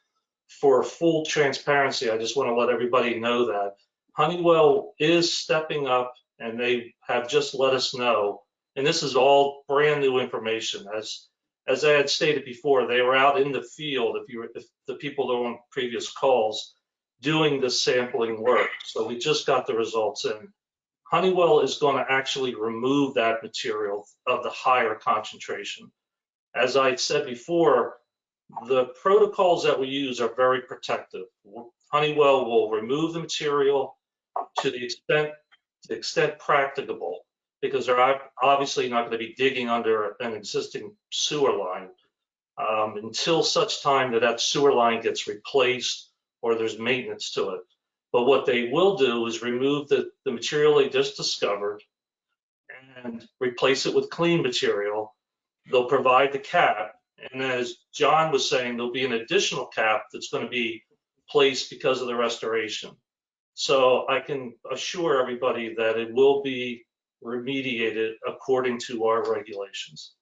for full transparency, I just want to let everybody know that Honeywell is stepping up, and they have just let us know. And this is all brand new information. As I had stated before, they were out in the field, if the people that were on previous calls, doing the sampling work. So we just got the results in. Honeywell is going to actually remove that material of the higher concentration. As I said before, the protocols that we use are very protective. Honeywell will remove the material to the extent practicable, because they're obviously not going to be digging under an existing sewer line until such time that sewer line gets replaced or there's maintenance to it. But what they will do is remove the material they just discovered and replace it with clean material. They'll provide the cap. And as John was saying, there'll be an additional cap that's going to be placed because of the restoration. So I can assure everybody that it will be remediated according to our regulations.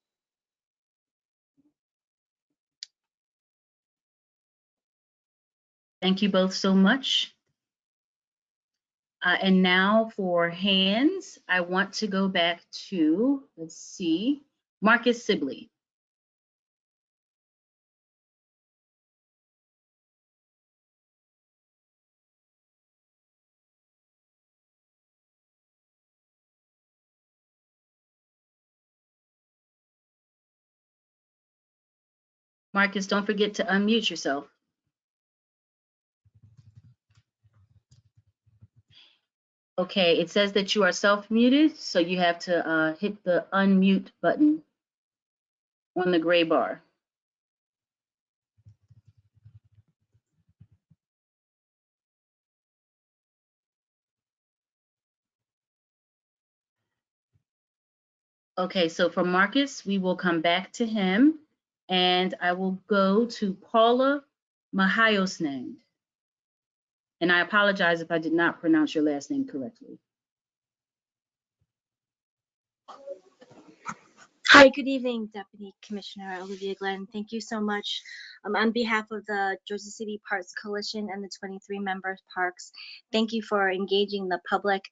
Thank you both so much. And now for hands, I want to go back to, let's see, Marcus Sibley. Marcus, don't forget to unmute yourself. Okay, it says that you are self-muted, so you have to hit the unmute button on the gray bar. Okay, so for Marcus, we will come back to him, and I will go to Paula Mahayosnand. And I apologize if I did not pronounce your last name correctly. Hi, good evening, Deputy Commissioner Olivia Glenn. Thank you so much. On behalf of the Jersey City Parks Coalition and the 23 member parks, thank you for engaging the public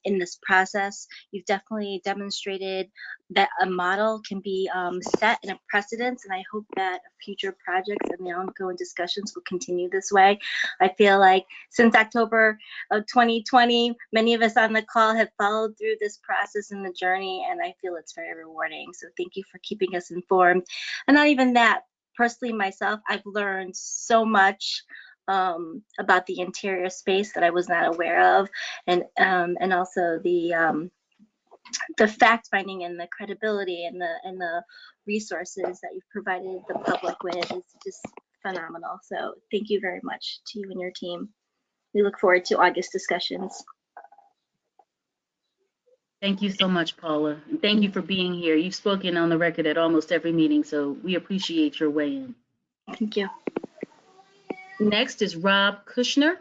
in this process. You've definitely demonstrated that a model can be set in a precedence, and I hope that future projects and the ongoing discussions will continue this way. I feel like since October of 2020, many of us on the call have followed through this process and the journey, and I feel it's very rewarding. So thank you for keeping us informed. And not even that, personally myself, I've learned so much about the interior space that I was not aware of, and also the fact finding and the credibility and the resources that you've provided the public with is just phenomenal. So thank you very much to you and your team. We look forward to August discussions. Thank you so much, Paula. And thank you for being here. You've spoken on the record at almost every meeting, so we appreciate your weigh in. Thank you. Next is Rob Kushner.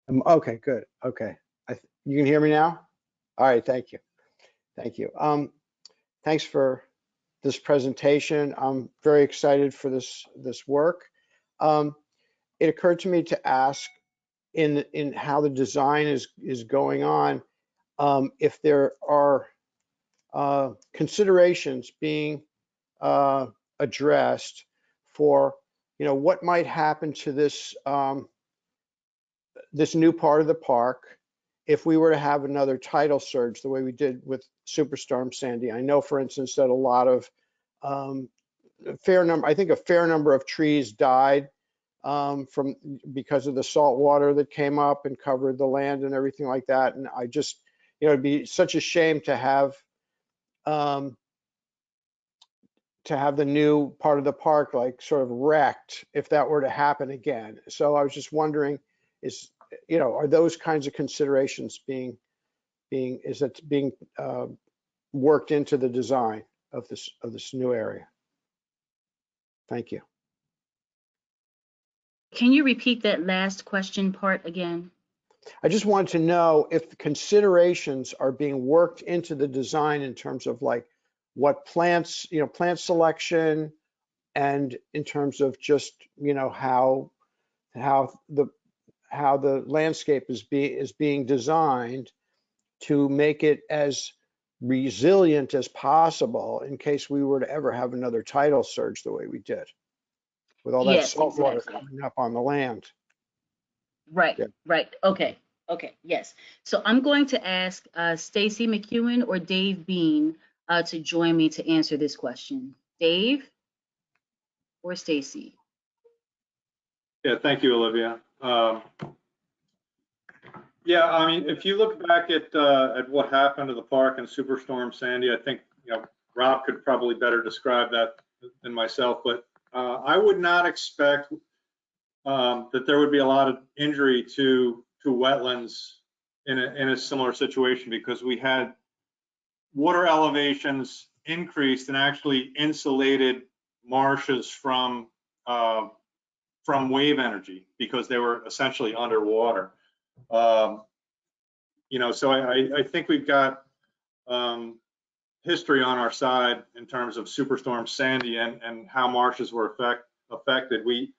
Okay, good. Okay. You can hear me now? All right, thank you. Thank you. Thanks for this presentation. I'm very excited for this work. It occurred to me to ask in how the design is going on, if there are considerations being addressed for, what might happen to this this new part of the park if we were to have another tidal surge the way we did with Superstorm Sandy. I know, for instance, that a lot of a fair number of trees died because of the salt water that came up and covered the land and everything like that. And I just, it'd be such a shame to have the new part of the park like sort of wrecked if that were to happen again. So I was just wondering, are those kinds of considerations being worked into the design of this new area? Thank you. Can you repeat that last question part again? I just wanted to know if the considerations are being worked into the design in terms of like what plants, plant selection, and in terms of just, how the landscape is being designed to make it as resilient as possible in case we were to ever have another tidal surge the way we did with all that Yes, salt water exactly. coming up on the land. Right, Yeah. right. Okay, yes. So I'm going to ask Stacy McEwen or Dave Bean to join me to answer this question. Dave or Stacy? Yeah, thank you, Olivia. Yeah, I mean, if you look back at what happened to the park in Superstorm Sandy, I think Rob could probably better describe that than myself. But I would not expect that there would be a lot of injury to wetlands in a similar situation, because we had water elevations increased and actually insulated marshes from wave energy because they were essentially underwater. So I think we've got history on our side in terms of Superstorm Sandy and how marshes were affected. We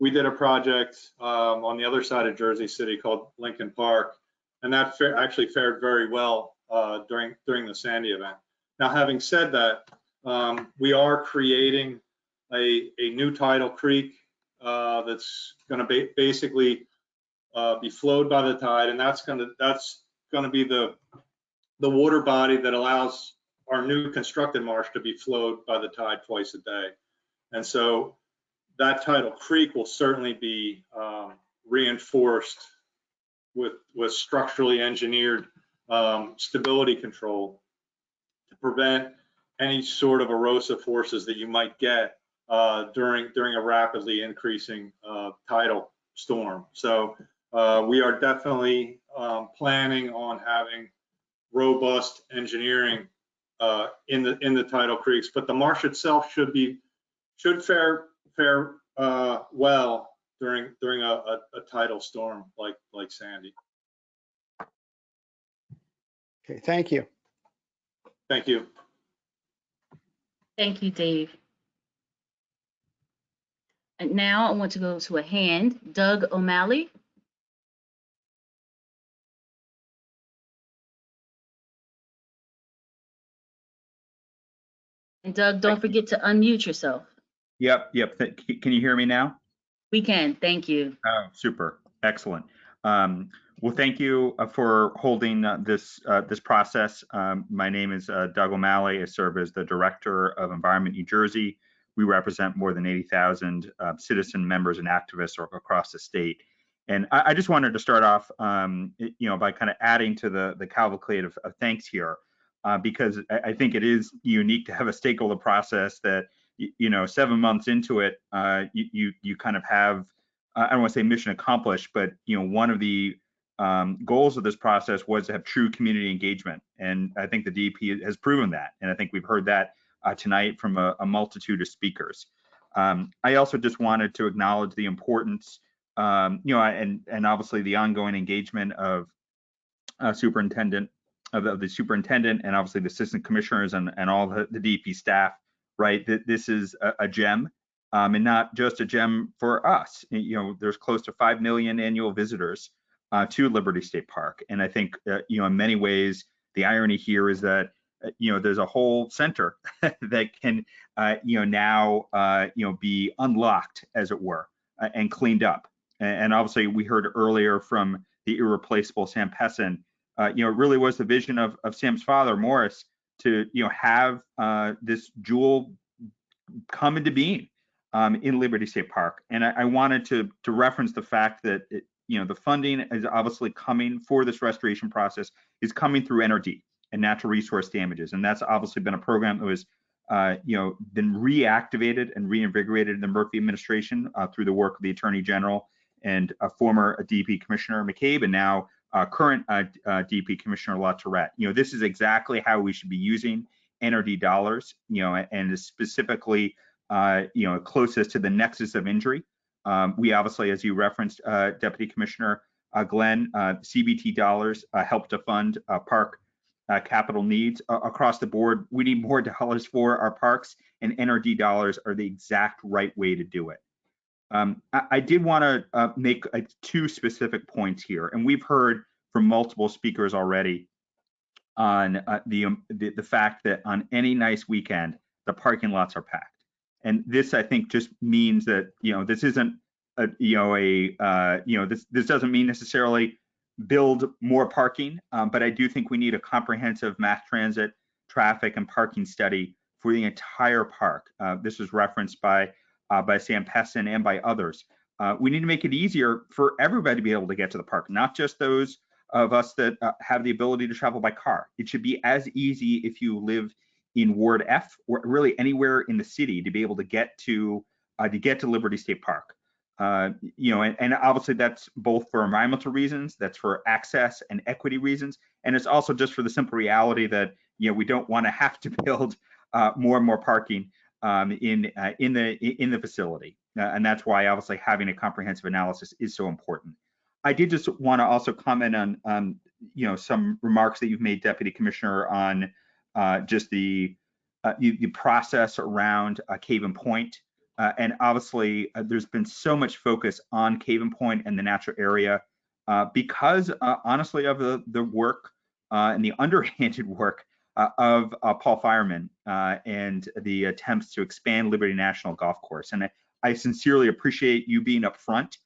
did a project on the other side of Jersey City called Lincoln Park, and that actually fared very well during the Sandy event. Now, having said that, we are creating a new tidal creek that's going to basically be flowed by the tide, and that's going to be the water body that allows our new constructed marsh to be flowed by the tide twice a day. And so that tidal creek will certainly be reinforced with structurally engineered stability control to prevent any sort of erosive forces that you might get during a rapidly increasing tidal storm. So we are definitely planning on having robust engineering in the tidal creeks, but the marsh itself should fare well during a tidal storm like Sandy. Okay, thank you. Thank you. Thank you, Dave. And now I want to go to a hand. Doug O'Malley. And Doug, don't forget to unmute yourself. Yep. Can you hear me now? We can, thank you. Oh, super, excellent. Well, thank you for holding this process. My name is Doug O'Malley. I serve as the Director of Environment New Jersey. We represent more than 80,000 citizen members and activists across the state. And I just wanted to start off, by kind of adding to the cavalcade of thanks here, because I think it is unique to have a stakeholder process that, 7 months into it, you kind of have, I don't want to say mission accomplished, but one of the goals of this process was to have true community engagement, and I think the DEP has proven that, and I think we've heard that tonight from a multitude of speakers. I also just wanted to acknowledge the importance you know, and obviously the ongoing engagement of superintendent of the superintendent and obviously the assistant commissioners and all the DEP staff, right? That this is a gem, and not just a gem for us. You know, there's close to 5 million annual visitors to Liberty State Park, and I think you know, in many ways, the irony here is that you know, there's a whole center that can you know, now you know, be unlocked, as it were, and cleaned up. And obviously, we heard earlier from the irreplaceable Sam Pessin. You know, it really was the vision of Sam's father, Morris, to, you know, have this jewel come into being in Liberty State Park. And I wanted to reference the fact that, you know, the funding is obviously coming for this restoration process is coming through NRD and natural resource damages. And that's obviously been a program that was, you know, been reactivated and reinvigorated in the Murphy administration through the work of the Attorney General and former DEP Commissioner McCabe, and now current DEP Commissioner LaTourette. You know, this is exactly how we should be using NRD dollars, you know, and specifically, you know, closest to the nexus of injury. We obviously, as you referenced, Deputy Commissioner Glenn, CBT dollars help to fund park capital needs across the board. We need more dollars for our parks, and NRD dollars are the exact right way to do it. I did want to make two specific points here, and we've heard from multiple speakers already on the fact that on any nice weekend, the parking lots are packed. And this, I think, just means that, you know, this isn't this doesn't mean necessarily build more parking, but I do think we need a comprehensive mass transit, traffic, and parking study for the entire park. This was referenced by Sam Pessin and by others. We need to make it easier for everybody to be able to get to the park, not just those of us that have the ability to travel by car. It should be as easy if you live in Ward F or really anywhere in the city to be able to get to Liberty State Park. You know, and obviously that's both for environmental reasons, that's for access and equity reasons, and it's also just for the simple reality that, you know, we don't want to have to build more and more parking in the facility, and that's why obviously having a comprehensive analysis is so important. I did just want to also comment on you know, some remarks that you've made, Deputy Commissioner, on just the process around Cave and Point. And obviously, there's been so much focus on Cave and Point and the natural area because, honestly, of the work and the underhanded work of Paul Fireman and the attempts to expand Liberty National Golf Course. And I sincerely appreciate you being upfront,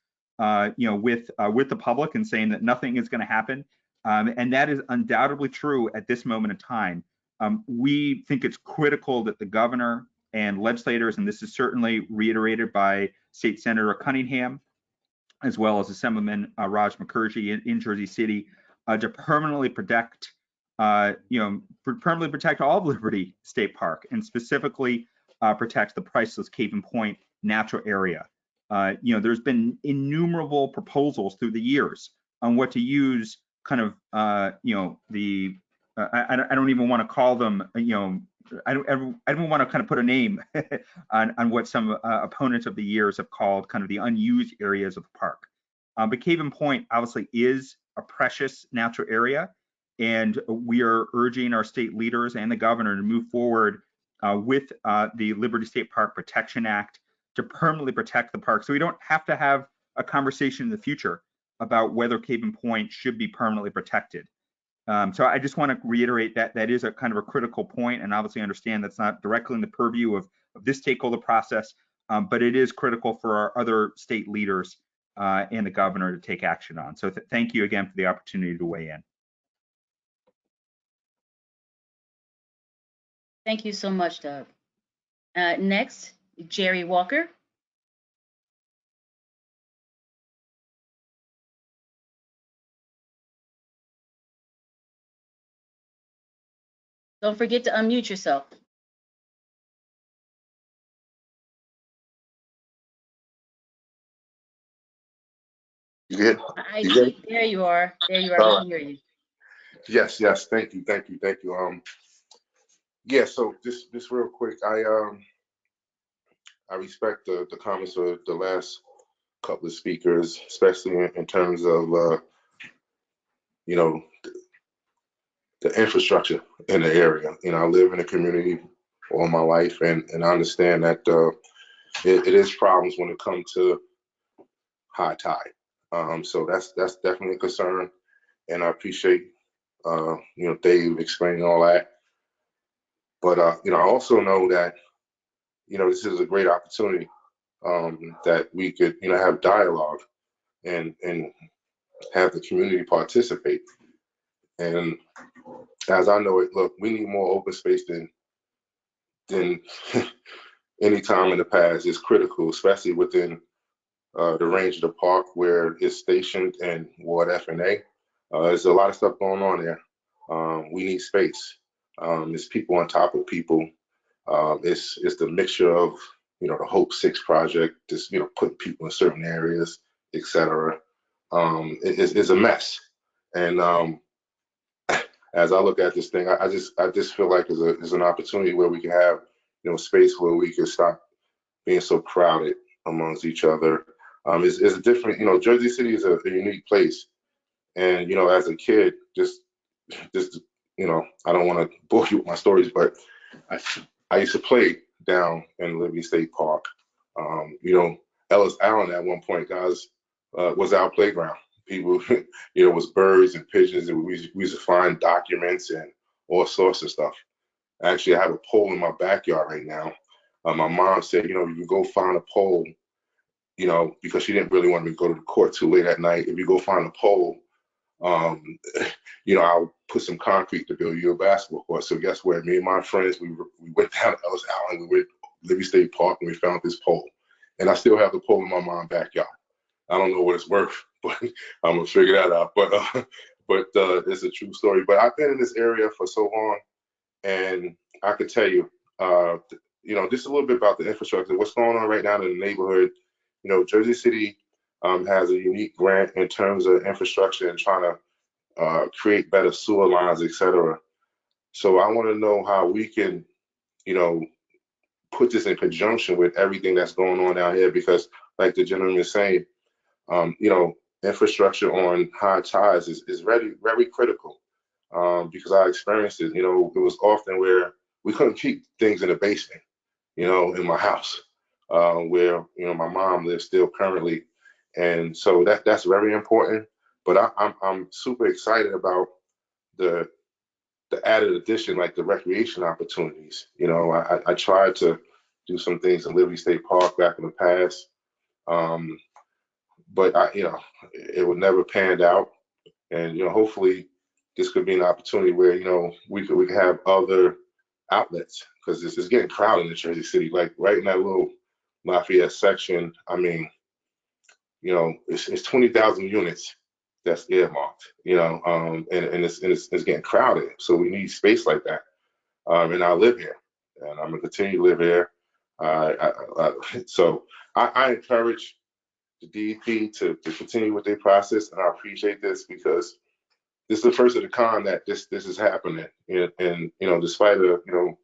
you know, with the public and saying that nothing is going to happen. And that is undoubtedly true at this moment in time. We think it's critical that the governor and legislators, and this is certainly reiterated by State Senator Cunningham, as well as Assemblyman Raj Mukherjee in Jersey City, to permanently protect, you know, permanently protect all of Liberty State Park, and specifically protect the priceless Cave and Point natural area. You know, there's been innumerable proposals through the years on what to use, kind of, you know, the I don't even want to call them, you know, I don't want to kind of put a name on what some opponents of the years have called kind of the unused areas of the park. But Cave and Point obviously is a precious natural area, and we are urging our state leaders and the governor to move forward with the Liberty State Park Protection Act to permanently protect the park, so we don't have to have a conversation in the future about whether Cave and Point should be permanently protected. So I just want to reiterate that that is a kind of a critical point, and obviously understand that's not directly in the purview of this stakeholder process, but it is critical for our other state leaders and the governor to take action on. So thank you again for the opportunity to weigh in. Thank you so much, Doug. Next, Jerry Walker. Don't forget to unmute yourself. You good? There you are. There you are. I can hear you. Yes. Thank you. Yeah. So just real quick, I respect the comments of the last couple of speakers, especially in terms of, you know, the infrastructure in the area. You know, I live in a community all my life, and I understand that it is problems when it comes to high tide. So that's definitely a concern, and I appreciate you know, Dave explaining all that. But you know, I also know that, you know, this is a great opportunity that we could, you know, have dialogue and have the community participate. And as I know it, look, we need more open space than any time in the past. Is critical, especially within the range of the park where it's stationed in Ward F and A. There's a lot of stuff going on there. We need space. It's people on top of people. It's the mixture of, you know, the Hope 6 project, just, you know, putting people in certain areas, etc. It's a mess. And as I look at this thing, I just feel like there's an opportunity where we can have, you know, space where we can stop being so crowded amongst each other. It's a different, you know, Jersey City is a unique place. And, you know, as a kid, just, you know, I don't want to bore you with my stories, but I used to play down in Liberty State Park. You know, Ellis Allen at one point, guys, was our playground. People, you know, was birds and pigeons, and we used to find documents and all sorts of stuff. Actually, I have a pole in my backyard right now. My mom said, you know, you can go find a pole, you know, because she didn't really want me to go to the court too late at night. If you go find a pole, you know, I'll put some concrete to build you a basketball court. So guess what? Me and my friends, we went down to Ellis Allen, we went to Liberty State Park, and we found this pole. And I still have the pole in my mom's backyard. I don't know what it's worth, but I'm gonna figure that out. But it's a true story. But I've been in this area for so long, and I could tell you, you know, just a little bit about the infrastructure. What's going on right now in the neighborhood? You know, Jersey City has a unique grant in terms of infrastructure and trying to create better sewer lines, etc. So I want to know how we can, you know, put this in conjunction with everything that's going on out here, because, like the gentleman is saying, you know, infrastructure on high tides is very, very critical. Because I experienced it. You know, it was often where we couldn't keep things in the basement, you know, in my house, where, you know, my mom lives still currently. And so that's very important. But I'm super excited about the added addition, like the recreation opportunities. You know, I tried to do some things in Liberty State Park back in the past, but you know, it would never panned out. And, you know, hopefully this could be an opportunity where, you know, we could have other outlets, because this is getting crowded in Jersey City. Like right in that little Lafayette section, I mean, you know, it's 20,000 units that's earmarked, you know, and it's getting crowded. So we need space like that. And I live here, and I'm gonna continue to live here. So I encourage the DEP to continue with their process, and I appreciate this because this is the first of the kind that this is happening. And you know, despite you know,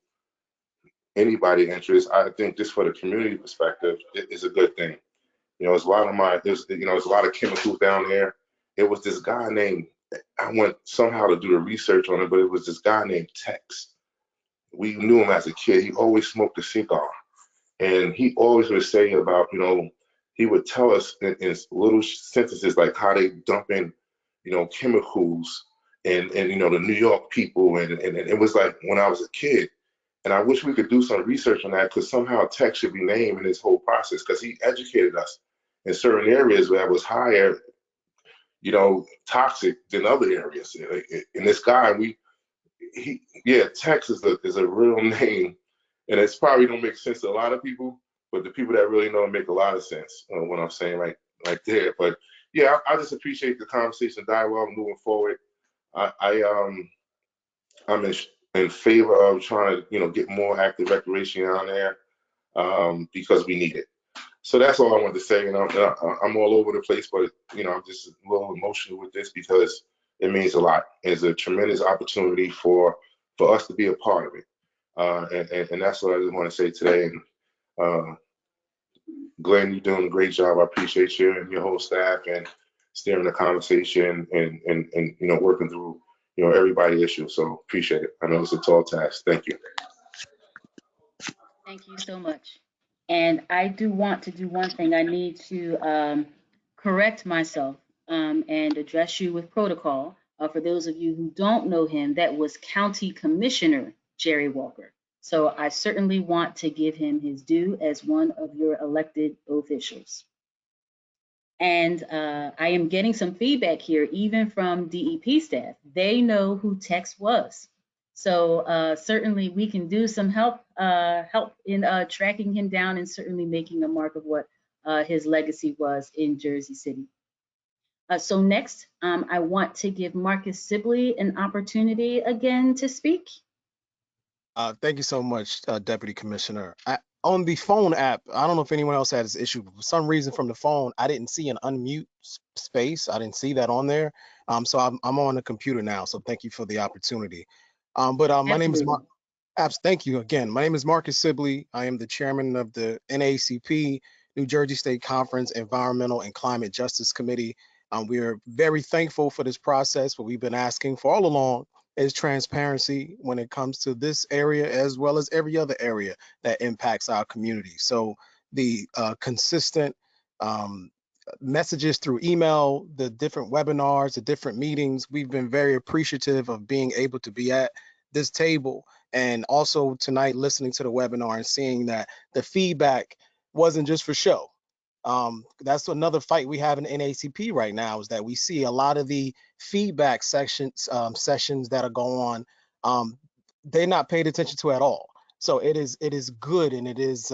anybody interest, I think just for the community perspective, it's a good thing. You know, there's a lot of chemicals down there. It was this guy named, I went somehow to do the research on it, but it was this guy named Tex. We knew him as a kid. He always smoked a cigar, and he always would say about, you know, he would tell us in little sentences like how they dump in, you know, chemicals and you know, the New York people, and it was like when I was a kid. And I wish we could do some research on that, because somehow Tex should be named in this whole process, because he educated us in certain areas where it was higher, you know, toxic than other areas. And this guy, Tex is a real name, and it's probably don't make sense to a lot of people, but the people that really know it make a lot of sense when I'm saying right there. But yeah, I just appreciate the conversation, dialogue moving forward. I'm in favor of trying to, you know, get more active recreation down there, because we need it. So that's all I wanted to say. You know, I'm all over the place, but, you know, I'm just a little emotional with this because it means a lot. It's a tremendous opportunity for us to be a part of it. And that's what I just want to say today. And Glenn, you're doing a great job. I appreciate you and your whole staff and steering the conversation and working through everybody's issues. So appreciate it. I know it's a tall task. Thank you. Thank you so much. And I do want to do one thing. I need to correct myself and address you with protocol. For those of you who don't know him, that was County Commissioner Jerry Walker. So I certainly want to give him his due as one of your elected officials. And I am getting some feedback here, even from DEP staff. They know who Tex was. So certainly we can do some help in tracking him down and certainly making a mark of what his legacy was in Jersey City. So next, I want to give Marcus Sibley an opportunity again to speak. Thank you so much, Deputy Commissioner. On the phone app, I don't know if anyone else had this issue, but for some reason from the phone, I didn't see an unmute space. I didn't see that on there. So I'm on the computer now. So thank you for the opportunity. My name is Mark. Thank you again. My name is Marcus Sibley. I am the chairman of the NAACP, New Jersey State Conference Environmental and Climate Justice Committee. We are very thankful for this process. What we've been asking for all along is transparency when it comes to this area, as well as every other area that impacts our community. So the consistent messages through email, the different webinars, the different meetings, we've been very appreciative of being able to be at this table, and also tonight listening to the webinar and seeing that the feedback wasn't just for show. That's another fight we have in NAACP right now, is that we see a lot of the feedback sessions that are going on, they're not paid attention to at all. So it is good, and it is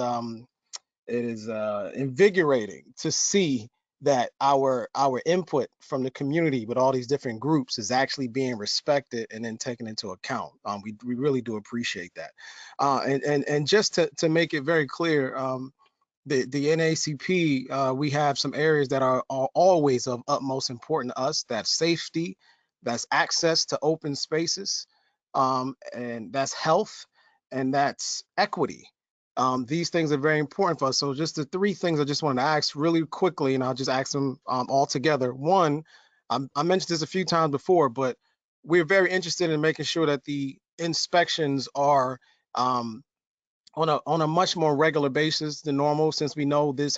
invigorating to see that our input from the community with all these different groups is actually being respected and then taken into account. We really do appreciate that. And just to make it very clear, the NAACP, we have some areas that are always of utmost importance to us. That's safety, that's access to open spaces, and that's health, and that's equity. These things are very important for us. So just the three things I just wanted to ask really quickly, and I'll just ask them all together. One, I mentioned this a few times before, but we're very interested in making sure that the inspections are on a much more regular basis than normal, since we know this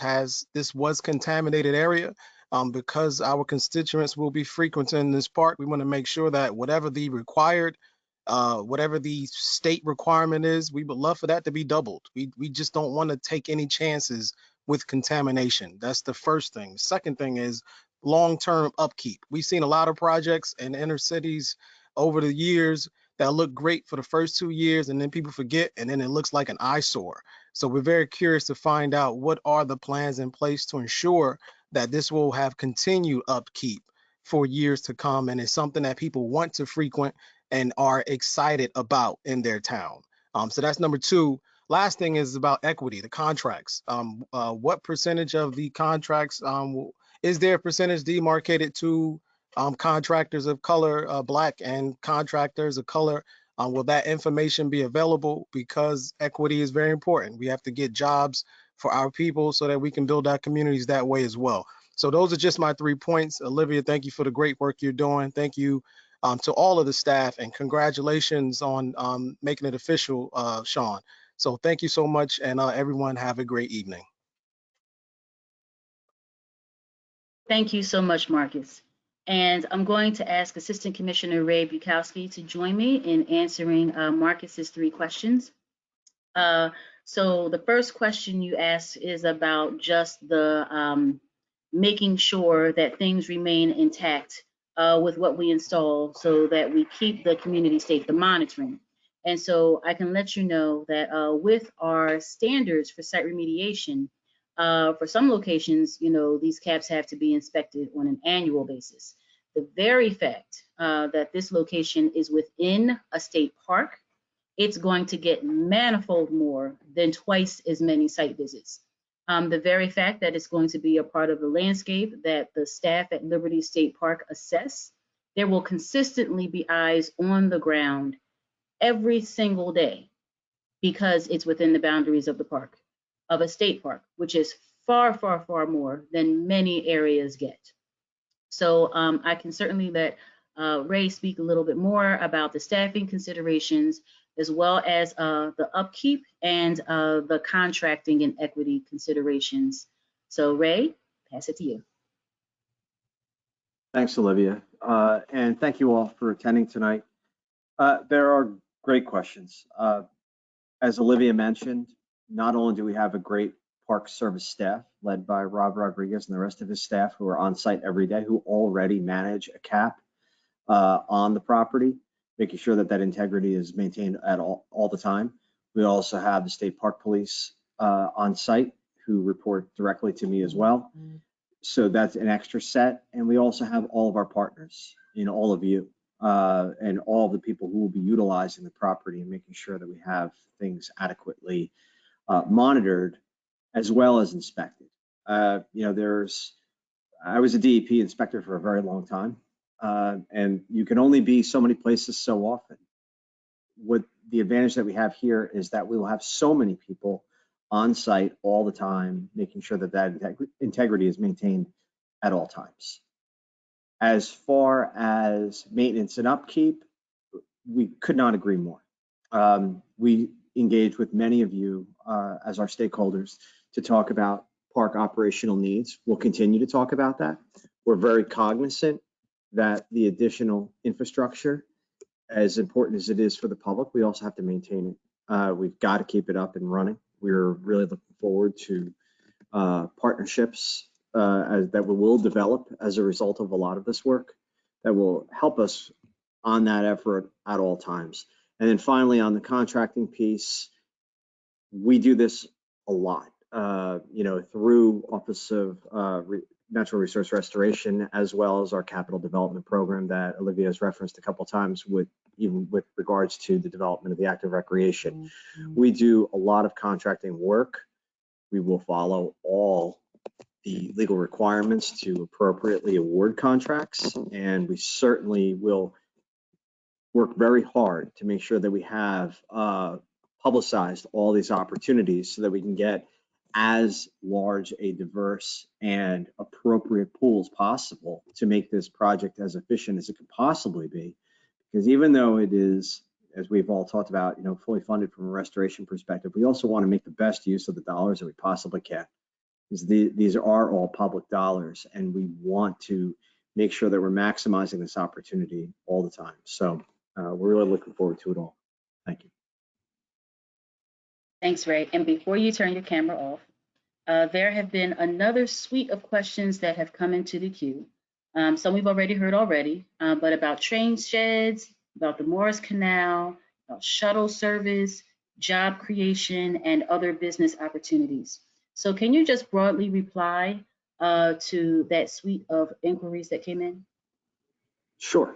was contaminated area. Because our constituents will be frequenting this park, we want to make sure that whatever the required, whatever the state requirement is, we would love for that to be doubled. We just don't want to take any chances with contamination. That's the first thing. The second thing is long-term upkeep. We've seen a lot of projects in inner cities over the years that look great for the first 2 years, and then people forget, and then it looks like an eyesore. So we're very curious to find out what are the plans in place to ensure that this will have continued upkeep for years to come, and it's something that people want to frequent and are excited about in their town. So that's number two. Last thing is about equity, the contracts. What percentage of the contracts, is there a percentage demarcated to contractors of color, Black and contractors of color? Will that information be available? Because equity is very important. We have to get jobs for our people so that we can build our communities that way as well. So those are just my 3 points. Olivia, thank you for the great work you're doing. Thank you to all of the staff, and congratulations on making it official, Sean. So thank you so much, and everyone have a great evening. Thank you so much, Marcus. And I'm going to ask Assistant Commissioner Ray Bukowski to join me in answering Marcus's 3 questions. So the first question you asked is about just the making sure that things remain intact with what we install, so that we keep the community safe, the monitoring. And so I can let you know that with our standards for site remediation, for some locations, these caps have to be inspected on an annual basis. The very fact that this location is within a state park, it's going to get manifold more than twice as many site visits. The very fact that it's going to be a part of the landscape that the staff at Liberty State Park assess, there will consistently be eyes on the ground every single day, because it's within the boundaries of the park, of a state park, which is far, far, far more than many areas get. So I can certainly let Ray speak a little bit more about the staffing considerations, as well as the upkeep and the contracting and equity considerations. So Ray, pass it to you. Thanks, Olivia. And thank you all for attending tonight. There are great questions. As Olivia mentioned, not only do we have a great Park Service staff led by Rob Rodriguez and the rest of his staff who are on site every day, who already manage a cap on the property, making sure that that integrity is maintained at all the time. We also have the State Park Police on site who report directly to me as well. So that's an extra set. And we also have all of our partners, all of you, and all the people who will be utilizing the property and making sure that we have things adequately monitored as well as inspected. I was a DEP inspector for a very long time, and you can only be so many places so often. What the advantage that we have here is that we will have so many people on site all the time, making sure that that integrity is maintained at all times. As far as maintenance and upkeep, we could not agree more. We engage with many of you as our stakeholders to talk about park operational needs. We'll continue to talk about that. We're very cognizant that the additional infrastructure, as important as it is for the public, we also have to maintain it. We've got to keep it up and running. We're really looking forward to partnerships that we will develop as a result of a lot of this work that will help us on that effort at all times. And then finally, on the contracting piece, we do this a lot, through Office of Natural Resource Restoration, as well as our capital development program that Olivia has referenced a couple of times, even with regards to the development of the active recreation. We do a lot of contracting work. We will follow all the legal requirements to appropriately award contracts, and we certainly will work very hard to make sure that we have publicized all these opportunities so that we can get as large a diverse and appropriate pool as possible to make this project as efficient as it could possibly be. Because even though it is, as we've all talked about, fully funded from a restoration perspective, we also want to make the best use of the dollars that we possibly can. Because these are all public dollars, and we want to make sure that we're maximizing this opportunity all the time. So we're really looking forward to it all. Thank you. Thanks, Ray. And before you turn your camera off, there have been another suite of questions that have come into the queue. Some we've already heard but about train sheds, about the Morris Canal, about shuttle service, job creation, and other business opportunities. So can you just broadly reply to that suite of inquiries that came in? Sure.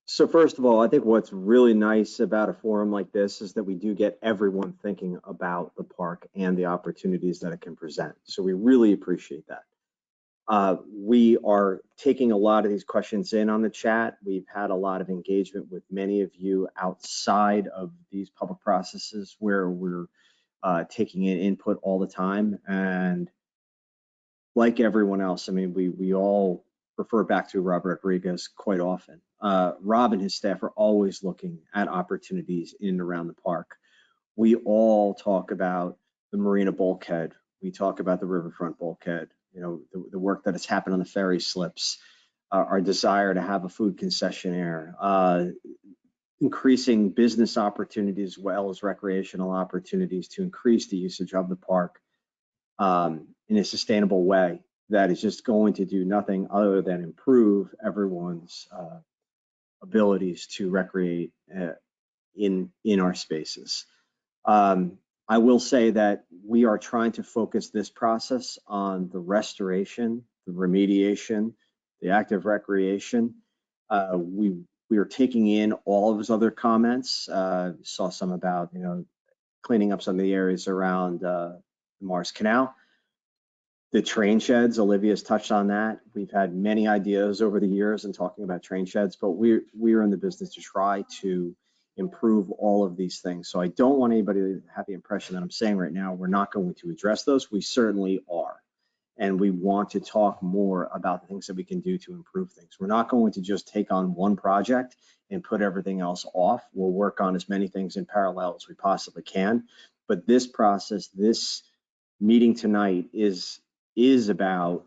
So first of all, I think what's really nice about a forum like this is that we do get everyone thinking about the park and the opportunities that it can present. So we really appreciate that. We are taking a lot of these questions in on the chat. We've had a lot of engagement with many of you outside of these public processes where we're taking in input all the time. And like everyone else, we all refer back to Rob Rodriguez quite often. Rob and his staff are always looking at opportunities in and around the park. We all talk about the Marina bulkhead. We talk about the riverfront bulkhead, the work that has happened on the ferry slips, our desire to have a food concessionaire, increasing business opportunities as well as recreational opportunities to increase the usage of the park in a sustainable way that is just going to do nothing other than improve everyone's abilities to recreate in our spaces. I will say that we are trying to focus this process on the restoration, the remediation, the active recreation. We are taking in all of his other comments. Saw some about cleaning up some of the areas around the Morris Canal. The train sheds, Olivia's touched on that. We've had many ideas over the years in talking about train sheds, but we are in the business to try to improve all of these things. So I don't want anybody to have the impression that I'm saying right now we're not going to address those. We certainly are. And we want to talk more about the things that we can do to improve things. We're not going to just take on one project and put everything else off. We'll work on as many things in parallel as we possibly can. But this process, this meeting tonight is about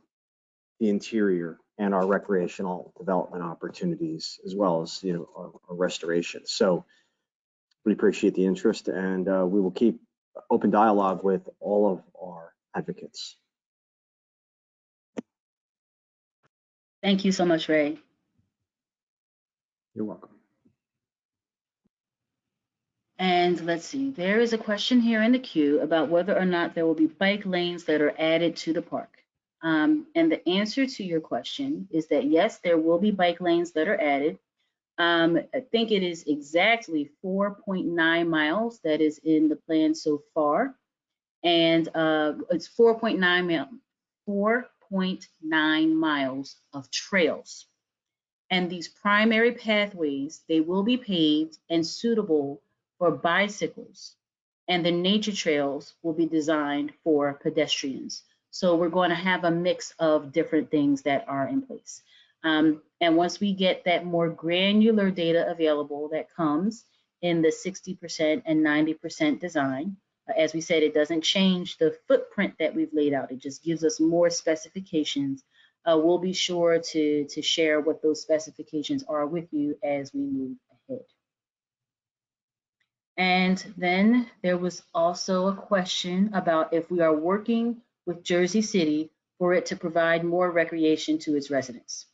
the interior and our recreational development opportunities, as well as, you know, our restoration. So we appreciate the interest, and we will keep open dialogue with all of our advocates. Thank you so much, Ray. You're welcome. And let's see, there is a question here in the queue about whether or not there will be bike lanes that are added to the park. And the answer to your question is that yes, there will be bike lanes that are added. I think it is exactly 4.9 miles that is in the plan so far. And it's 4.9 miles of trails. And these primary pathways, they will be paved and suitable for bicycles. And the nature trails will be designed for pedestrians. So we're going to have a mix of different things that are in place. And once we get that more granular data available that comes in the 60% and 90% design, as we said, it doesn't change the footprint that we've laid out. It just gives us more specifications. We'll be sure to share what those specifications are with you as we move ahead. And then there was also a question about if we are working with Jersey City for it to provide more recreation to its residents.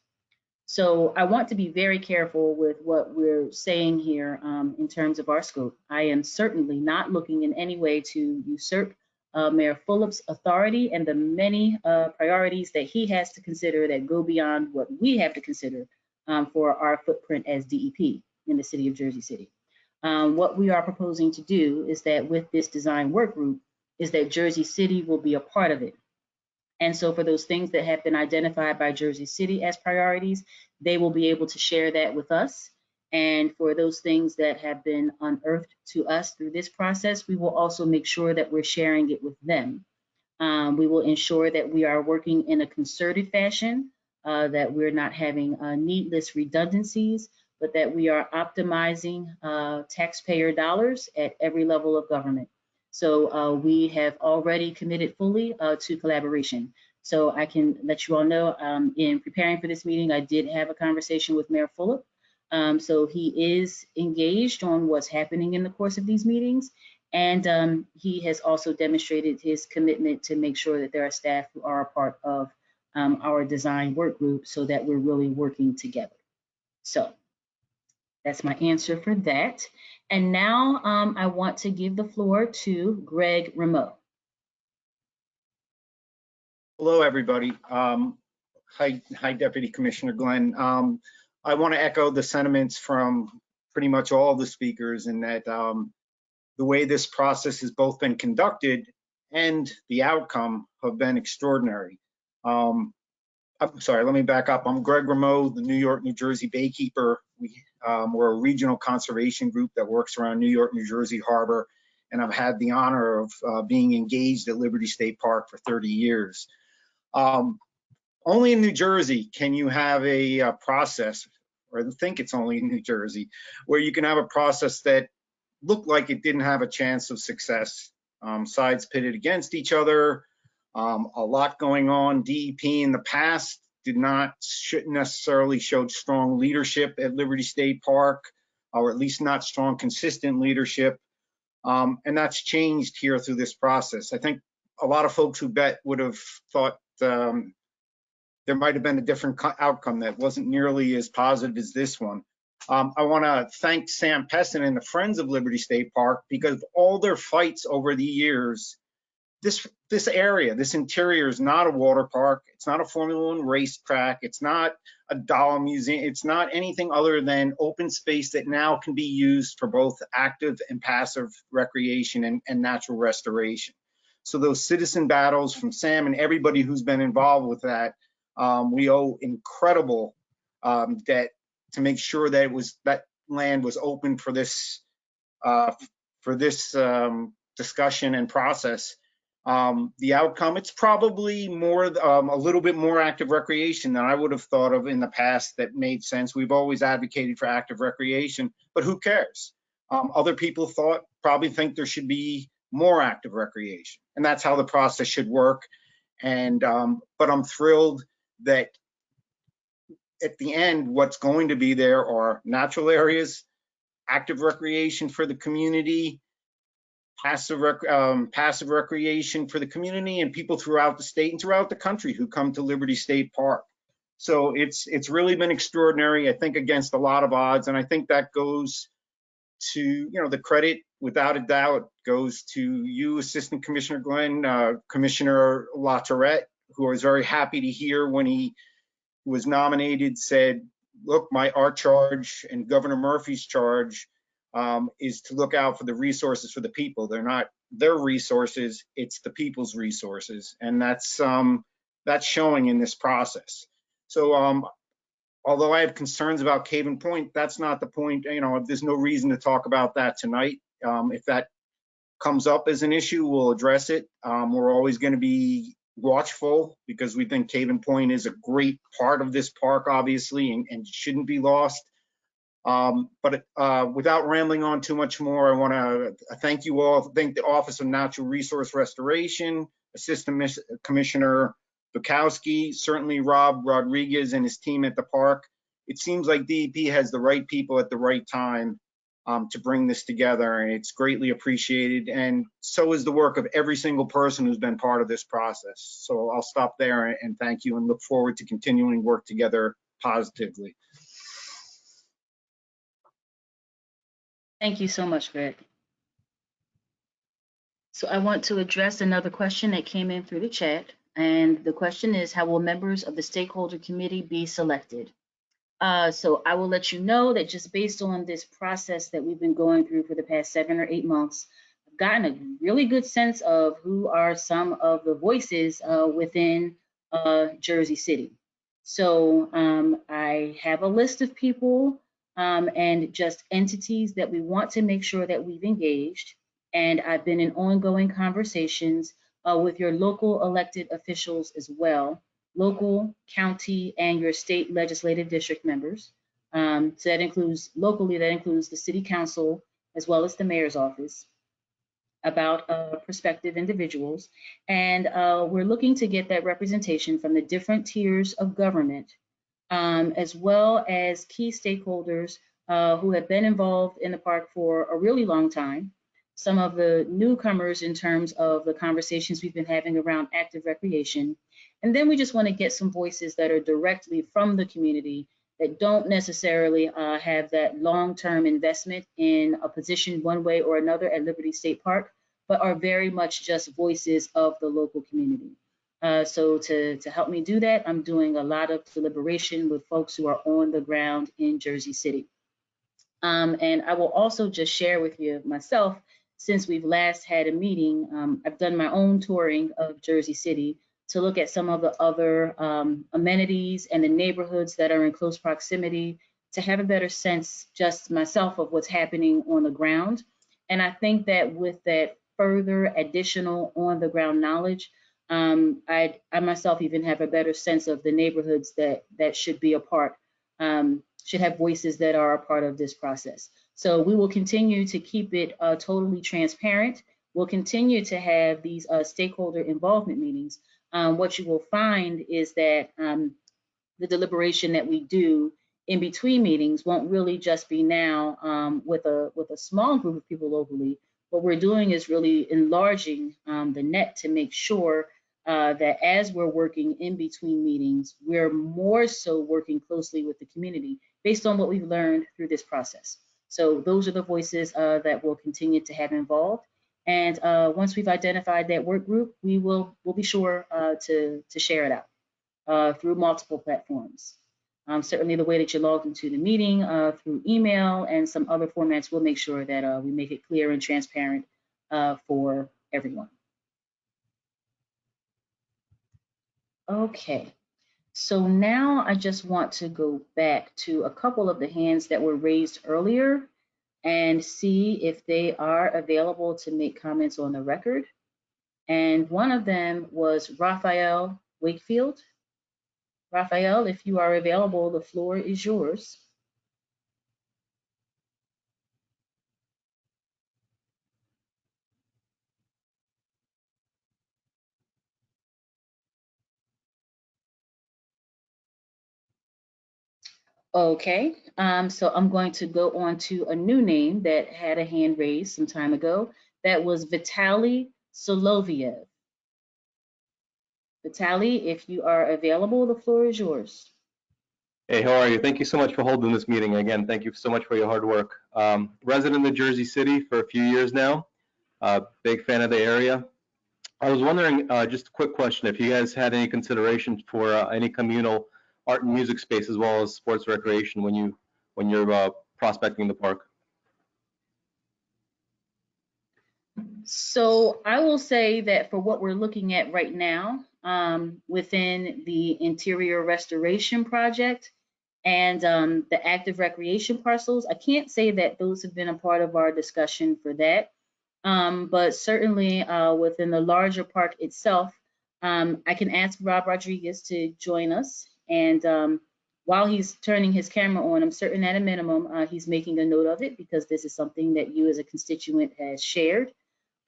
So I want to be very careful with what we're saying here in terms of our scope. I am certainly not looking in any way to usurp Mayor Fulop's authority and the many priorities that he has to consider that go beyond what we have to consider for our footprint as DEP in the city of Jersey City. What we are proposing to do is that with this design work group is that Jersey City will be a part of it. And so for those things that have been identified by Jersey City as priorities, they will be able to share that with us. And for those things that have been unearthed to us through this process, we will also make sure that we're sharing it with them. We will ensure that we are working in a concerted fashion, that we're not having needless redundancies, but that we are optimizing taxpayer dollars at every level of government. So we have already committed fully to collaboration. So I can let you all know, in preparing for this meeting, I did have a conversation with Mayor Fulop. So he is engaged on what's happening in the course of these meetings. And he has also demonstrated his commitment to make sure that there are staff who are a part of our design work group so that we're really working together. So that's my answer for that. And now I want to give the floor to Greg Rameau. Hello, everybody. Hi, Deputy Commissioner Glenn. I want to echo the sentiments from pretty much all the speakers in that the way this process has both been conducted and the outcome have been extraordinary. I'm sorry, let me back up. I'm Greg Rameau, the New York, New Jersey Baykeeper. We're a regional conservation group that works around New York, New Jersey Harbor, and I've had the honor of being engaged at Liberty State Park for 30 years. Only in New Jersey can you have a process, or I think it's only in New Jersey, where you can have a process that looked like it didn't have a chance of success. Sides pitted against each other, a lot going on. DEP in the past shouldn't necessarily showed strong leadership at Liberty State Park, or at least not strong, consistent leadership. And that's changed here through this process. I think a lot of folks who bet would have thought there might have been a different outcome that wasn't nearly as positive as this one. I want to thank Sam Pessin and the Friends of Liberty State Park, because of all their fights over the years, this area, this interior is not a water park. It's not a Formula One racetrack. It's not a doll museum. It's not anything other than open space that now can be used for both active and passive recreation and natural restoration. So those citizen battles from Sam and everybody who's been involved with that, we owe incredible debt to make sure that that land was open for this for this discussion and process. The outcome, it's probably more, a little bit more active recreation than I would have thought of in the past that made sense. We've always advocated for active recreation, but who cares? Other people probably think there should be more active recreation, and that's how the process should work. And but I'm thrilled that at the end, what's going to be there are natural areas, active recreation for the community, passive recreation for the community, and people throughout the state and throughout the country who come to Liberty State Park. So it's really been extraordinary, I think, against a lot of odds, and I think that goes to, you know, the credit, without a doubt, goes to you, Assistant Commissioner Glenn, Commissioner LaTourette, who I was very happy to hear when he was nominated, said, look, our charge and Governor Murphy's charge is to look out for the resources for the people. They're not their resources, it's the people's resources. And that's showing in this process. So although I have concerns about Caven Point, that's not the point. You know, there's no reason to talk about that tonight. If that comes up as an issue, we'll address it. We're always going to be watchful because we think Caven Point is a great part of this park, obviously, and shouldn't be lost. But without rambling on too much more, I want to thank you all. Thank the Office of Natural Resource Restoration, Assistant Commissioner Bukowski, certainly Rob Rodriguez and his team at the park. It seems like DEP has the right people at the right time to bring this together, and it's greatly appreciated. And so is the work of every single person who's been part of this process. So I'll stop there and thank you, and look forward to continuing work together positively. Thank you so much, Greg. So I want to address another question that came in through the chat. And the question is, how will members of the stakeholder committee be selected? So I will let you know that just based on this process that we've been going through for the past 7 or 8 months, I've gotten a really good sense of who are some of the voices within Jersey City. So I have a list of people and just entities that we want to make sure that we've engaged. And I've been in ongoing conversations with your local elected officials as well, local, county, and your state legislative district members. So that includes locally, that includes the city council as well as the mayor's office, about prospective individuals. And we're looking to get that representation from the different tiers of government, as well as key stakeholders who have been involved in the park for a really long time. Some of the newcomers in terms of the conversations we've been having around active recreation. And then we just want to get some voices that are directly from the community that don't necessarily have that long-term investment in a position one way or another at Liberty State Park, but are very much just voices of the local community. So to help me do that, I'm doing a lot of deliberation with folks who are on the ground in Jersey City. And I will also just share with you myself, since we've last had a meeting, I've done my own touring of Jersey City to look at some of the other amenities and the neighborhoods that are in close proximity, to have a better sense just myself of what's happening on the ground. And I think that with that further additional on the ground knowledge, I myself even have a better sense of the neighborhoods that should be a part, should have voices that are a part of this process. So we will continue to keep it totally transparent. We'll continue to have these stakeholder involvement meetings. What you will find is that the deliberation that we do in between meetings won't really just be now with a small group of people locally. What we're doing is really enlarging the net to make sure that as we're working in between meetings, we're more so working closely with the community based on what we've learned through this process. So those are the voices that we'll continue to have involved. And once we've identified that work group, we'll be sure to share it out through multiple platforms. Certainly the way that you logged into the meeting through email and some other formats, we'll make sure that we make it clear and transparent for everyone. Okay, so now I just want to go back to a couple of the hands that were raised earlier. and see if they are available to make comments on the record. And one of them was Raphael Wakefield. Raphael, if you are available, the floor is yours. Okay, so I'm going to go on to a new name that had a hand raised some time ago. That was Vitaly Soloviev. Vitaly, if you are available, the floor is yours. Hey, how are you? Thank you so much for holding this meeting. Again, thank you so much for your hard work. Resident of Jersey City for a few years now. Big fan of the area. I was wondering, just a quick question, if you guys had any consideration for any communal art and music space as well as sports recreation when you're prospecting the park. So I will say that for what we're looking at right now, within the interior restoration project and the active recreation parcels, I can't say that those have been a part of our discussion for that. But certainly within the larger park itself, I can ask Rob Rodriguez to join us. And while he's turning his camera on, I'm certain at a minimum he's making a note of it because this is something that you as a constituent has shared.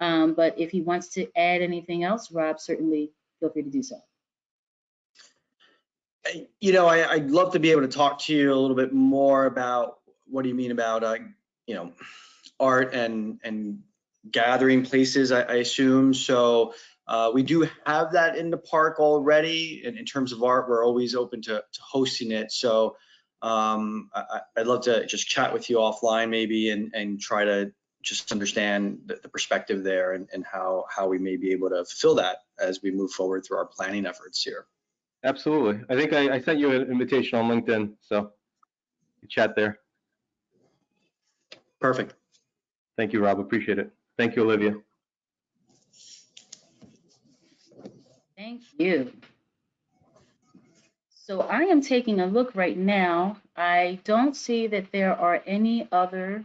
But if he wants to add anything else, Rob, certainly feel free to do so. You know, I'd love to be able to talk to you a little bit more about what do you mean about, you know, art and gathering places, I assume. So we do have that in the park already. In terms of art, we're always open to hosting it. So I'd love to just chat with you offline maybe and try to just understand the perspective there and how we may be able to fulfill that as we move forward through our planning efforts here. Absolutely. I think I sent you an invitation on LinkedIn, so chat there. Perfect. Thank you, Rob. Appreciate it. Thank you, Olivia. Thank you. So I am taking a look right now. I don't see that there are any other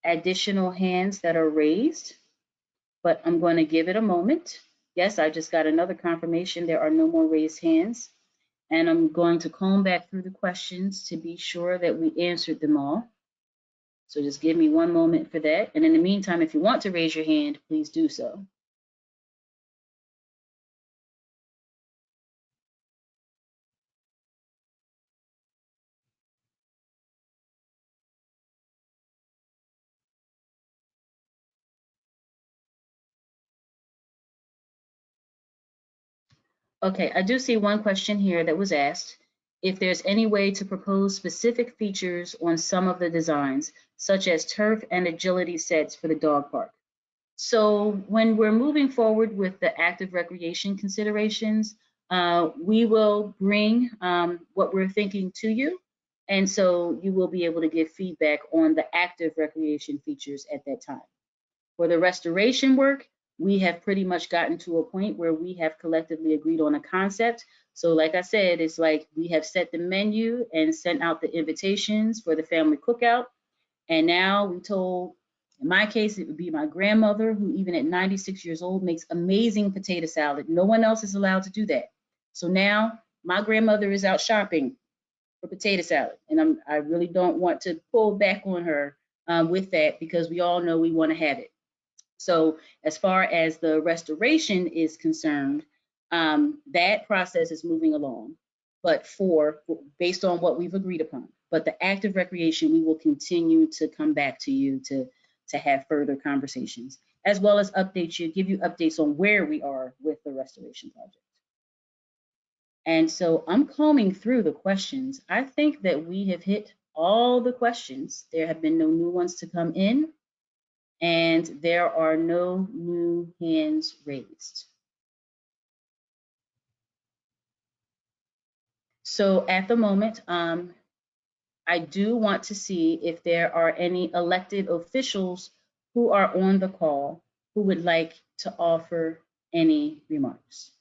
additional hands that are raised, but I'm going to give it a moment. Yes, I just got another confirmation there are no more raised hands. And I'm going to comb back through the questions to be sure that we answered them all. So just give me one moment for that. And in the meantime, if you want to raise your hand, please do so. Okay, I do see one question here that was asked. If there's any way to propose specific features on some of the designs, such as turf and agility sets for the dog park. So when we're moving forward with the active recreation considerations, we will bring what we're thinking to you. And so you will be able to give feedback on the active recreation features at that time. For the restoration work, we have pretty much gotten to a point where we have collectively agreed on a concept. So like I said, it's like we have set the menu and sent out the invitations for the family cookout. And now we told, in my case, it would be my grandmother, who even at 96 years old makes amazing potato salad. No one else is allowed to do that. So now my grandmother is out shopping for potato salad. And I really don't want to pull back on her with that because we all know we want to have it. So as far as the restoration is concerned, that process is moving along, but based on what we've agreed upon. But the active recreation, we will continue to come back to you to have further conversations, as well as update you, give you updates on where we are with the restoration project. And so I'm combing through the questions. I think that we have hit all the questions. There have been no new ones to come in. And there are no new hands raised. So at the moment, I do want to see if there are any elected officials who are on the call who would like to offer any remarks.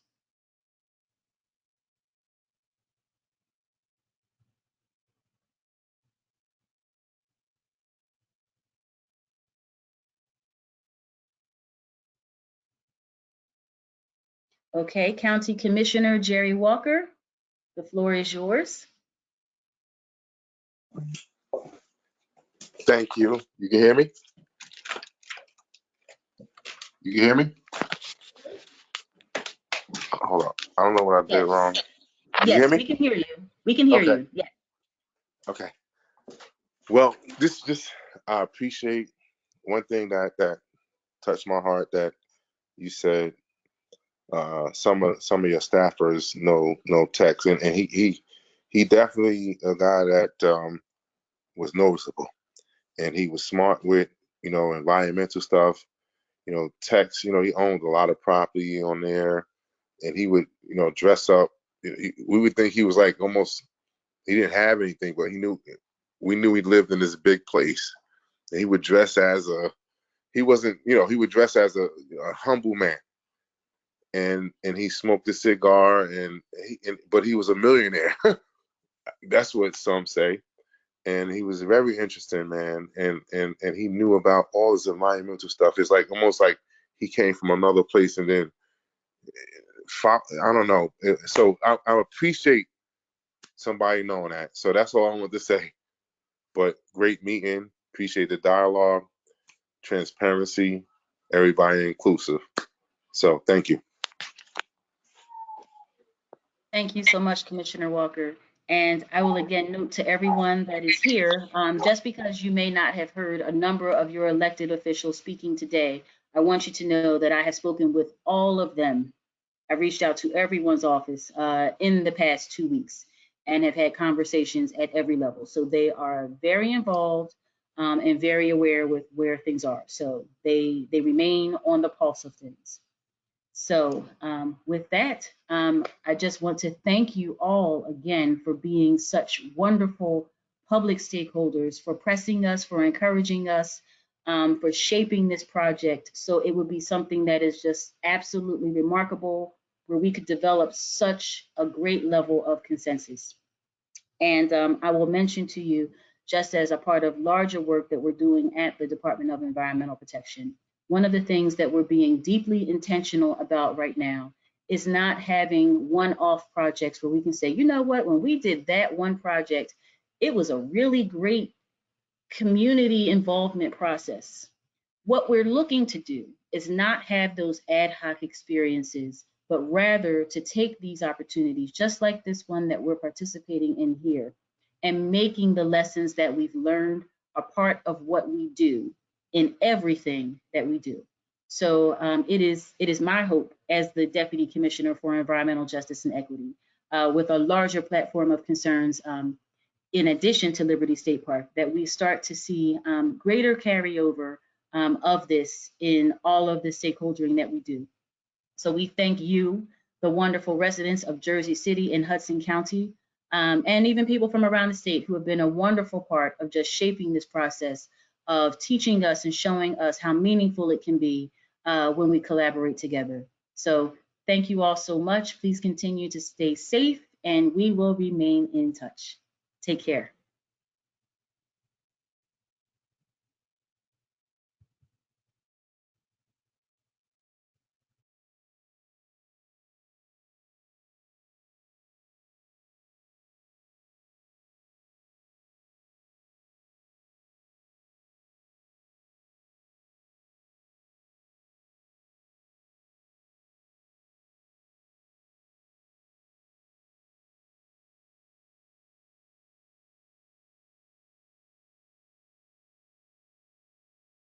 Okay, County Commissioner Jerry Walker, the floor is yours. Thank you. You can hear me? You can hear me? Hold on. I don't know what I did Yes. wrong. You Yes, hear me? we can hear you. We can hear Okay. you. Yes. Okay. Well, I appreciate one thing that touched my heart that you said. Some of your staffers know text, and he definitely a guy that was noticeable, and he was smart with environmental stuff. Text. He owned a lot of property on there, and he would dress up. We would think he was like almost he didn't have anything, but we knew he lived in this big place, and he would dress as he would dress as a humble man. And he smoked a cigar, but he was a millionaire. That's what some say. And he was very interesting, man. And he knew about all this environmental stuff. It's like almost like he came from another place and then I don't know. So I appreciate somebody knowing that. So that's all I want to say. But great meeting. Appreciate the dialogue, transparency, everybody inclusive. So thank you. Thank you so much, Commissioner Walker. And I will again note to everyone that is here, just because you may not have heard a number of your elected officials speaking today, I want you to know that I have spoken with all of them. I reached out to everyone's office in the past 2 weeks and have had conversations at every level. So they are very involved and very aware with where things are. So they remain on the pulse of things. So with that, I just want to thank you all again for being such wonderful public stakeholders, for pressing us, for encouraging us, for shaping this project so it would be something that is just absolutely remarkable, where we could develop such a great level of consensus. And I will mention to you, just as a part of larger work that we're doing at the Department of Environmental Protection, one of the things that we're being deeply intentional about right now is not having one-off projects where we can say, you know what, when we did that one project, it was a really great community involvement process. What we're looking to do is not have those ad hoc experiences, but rather to take these opportunities, just like this one that we're participating in here, and making the lessons that we've learned a part of what we do in everything that we do. So it is my hope as the Deputy Commissioner for Environmental Justice and Equity, with a larger platform of concerns in addition to Liberty State Park, that we start to see greater carryover of this in all of the stakeholdering that we do. So we thank you, the wonderful residents of Jersey City and Hudson County, and even people from around the state who have been a wonderful part of just shaping this process of teaching us and showing us how meaningful it can be when we collaborate together. So thank you all so much. Please continue to stay safe, and we will remain in touch. Take care.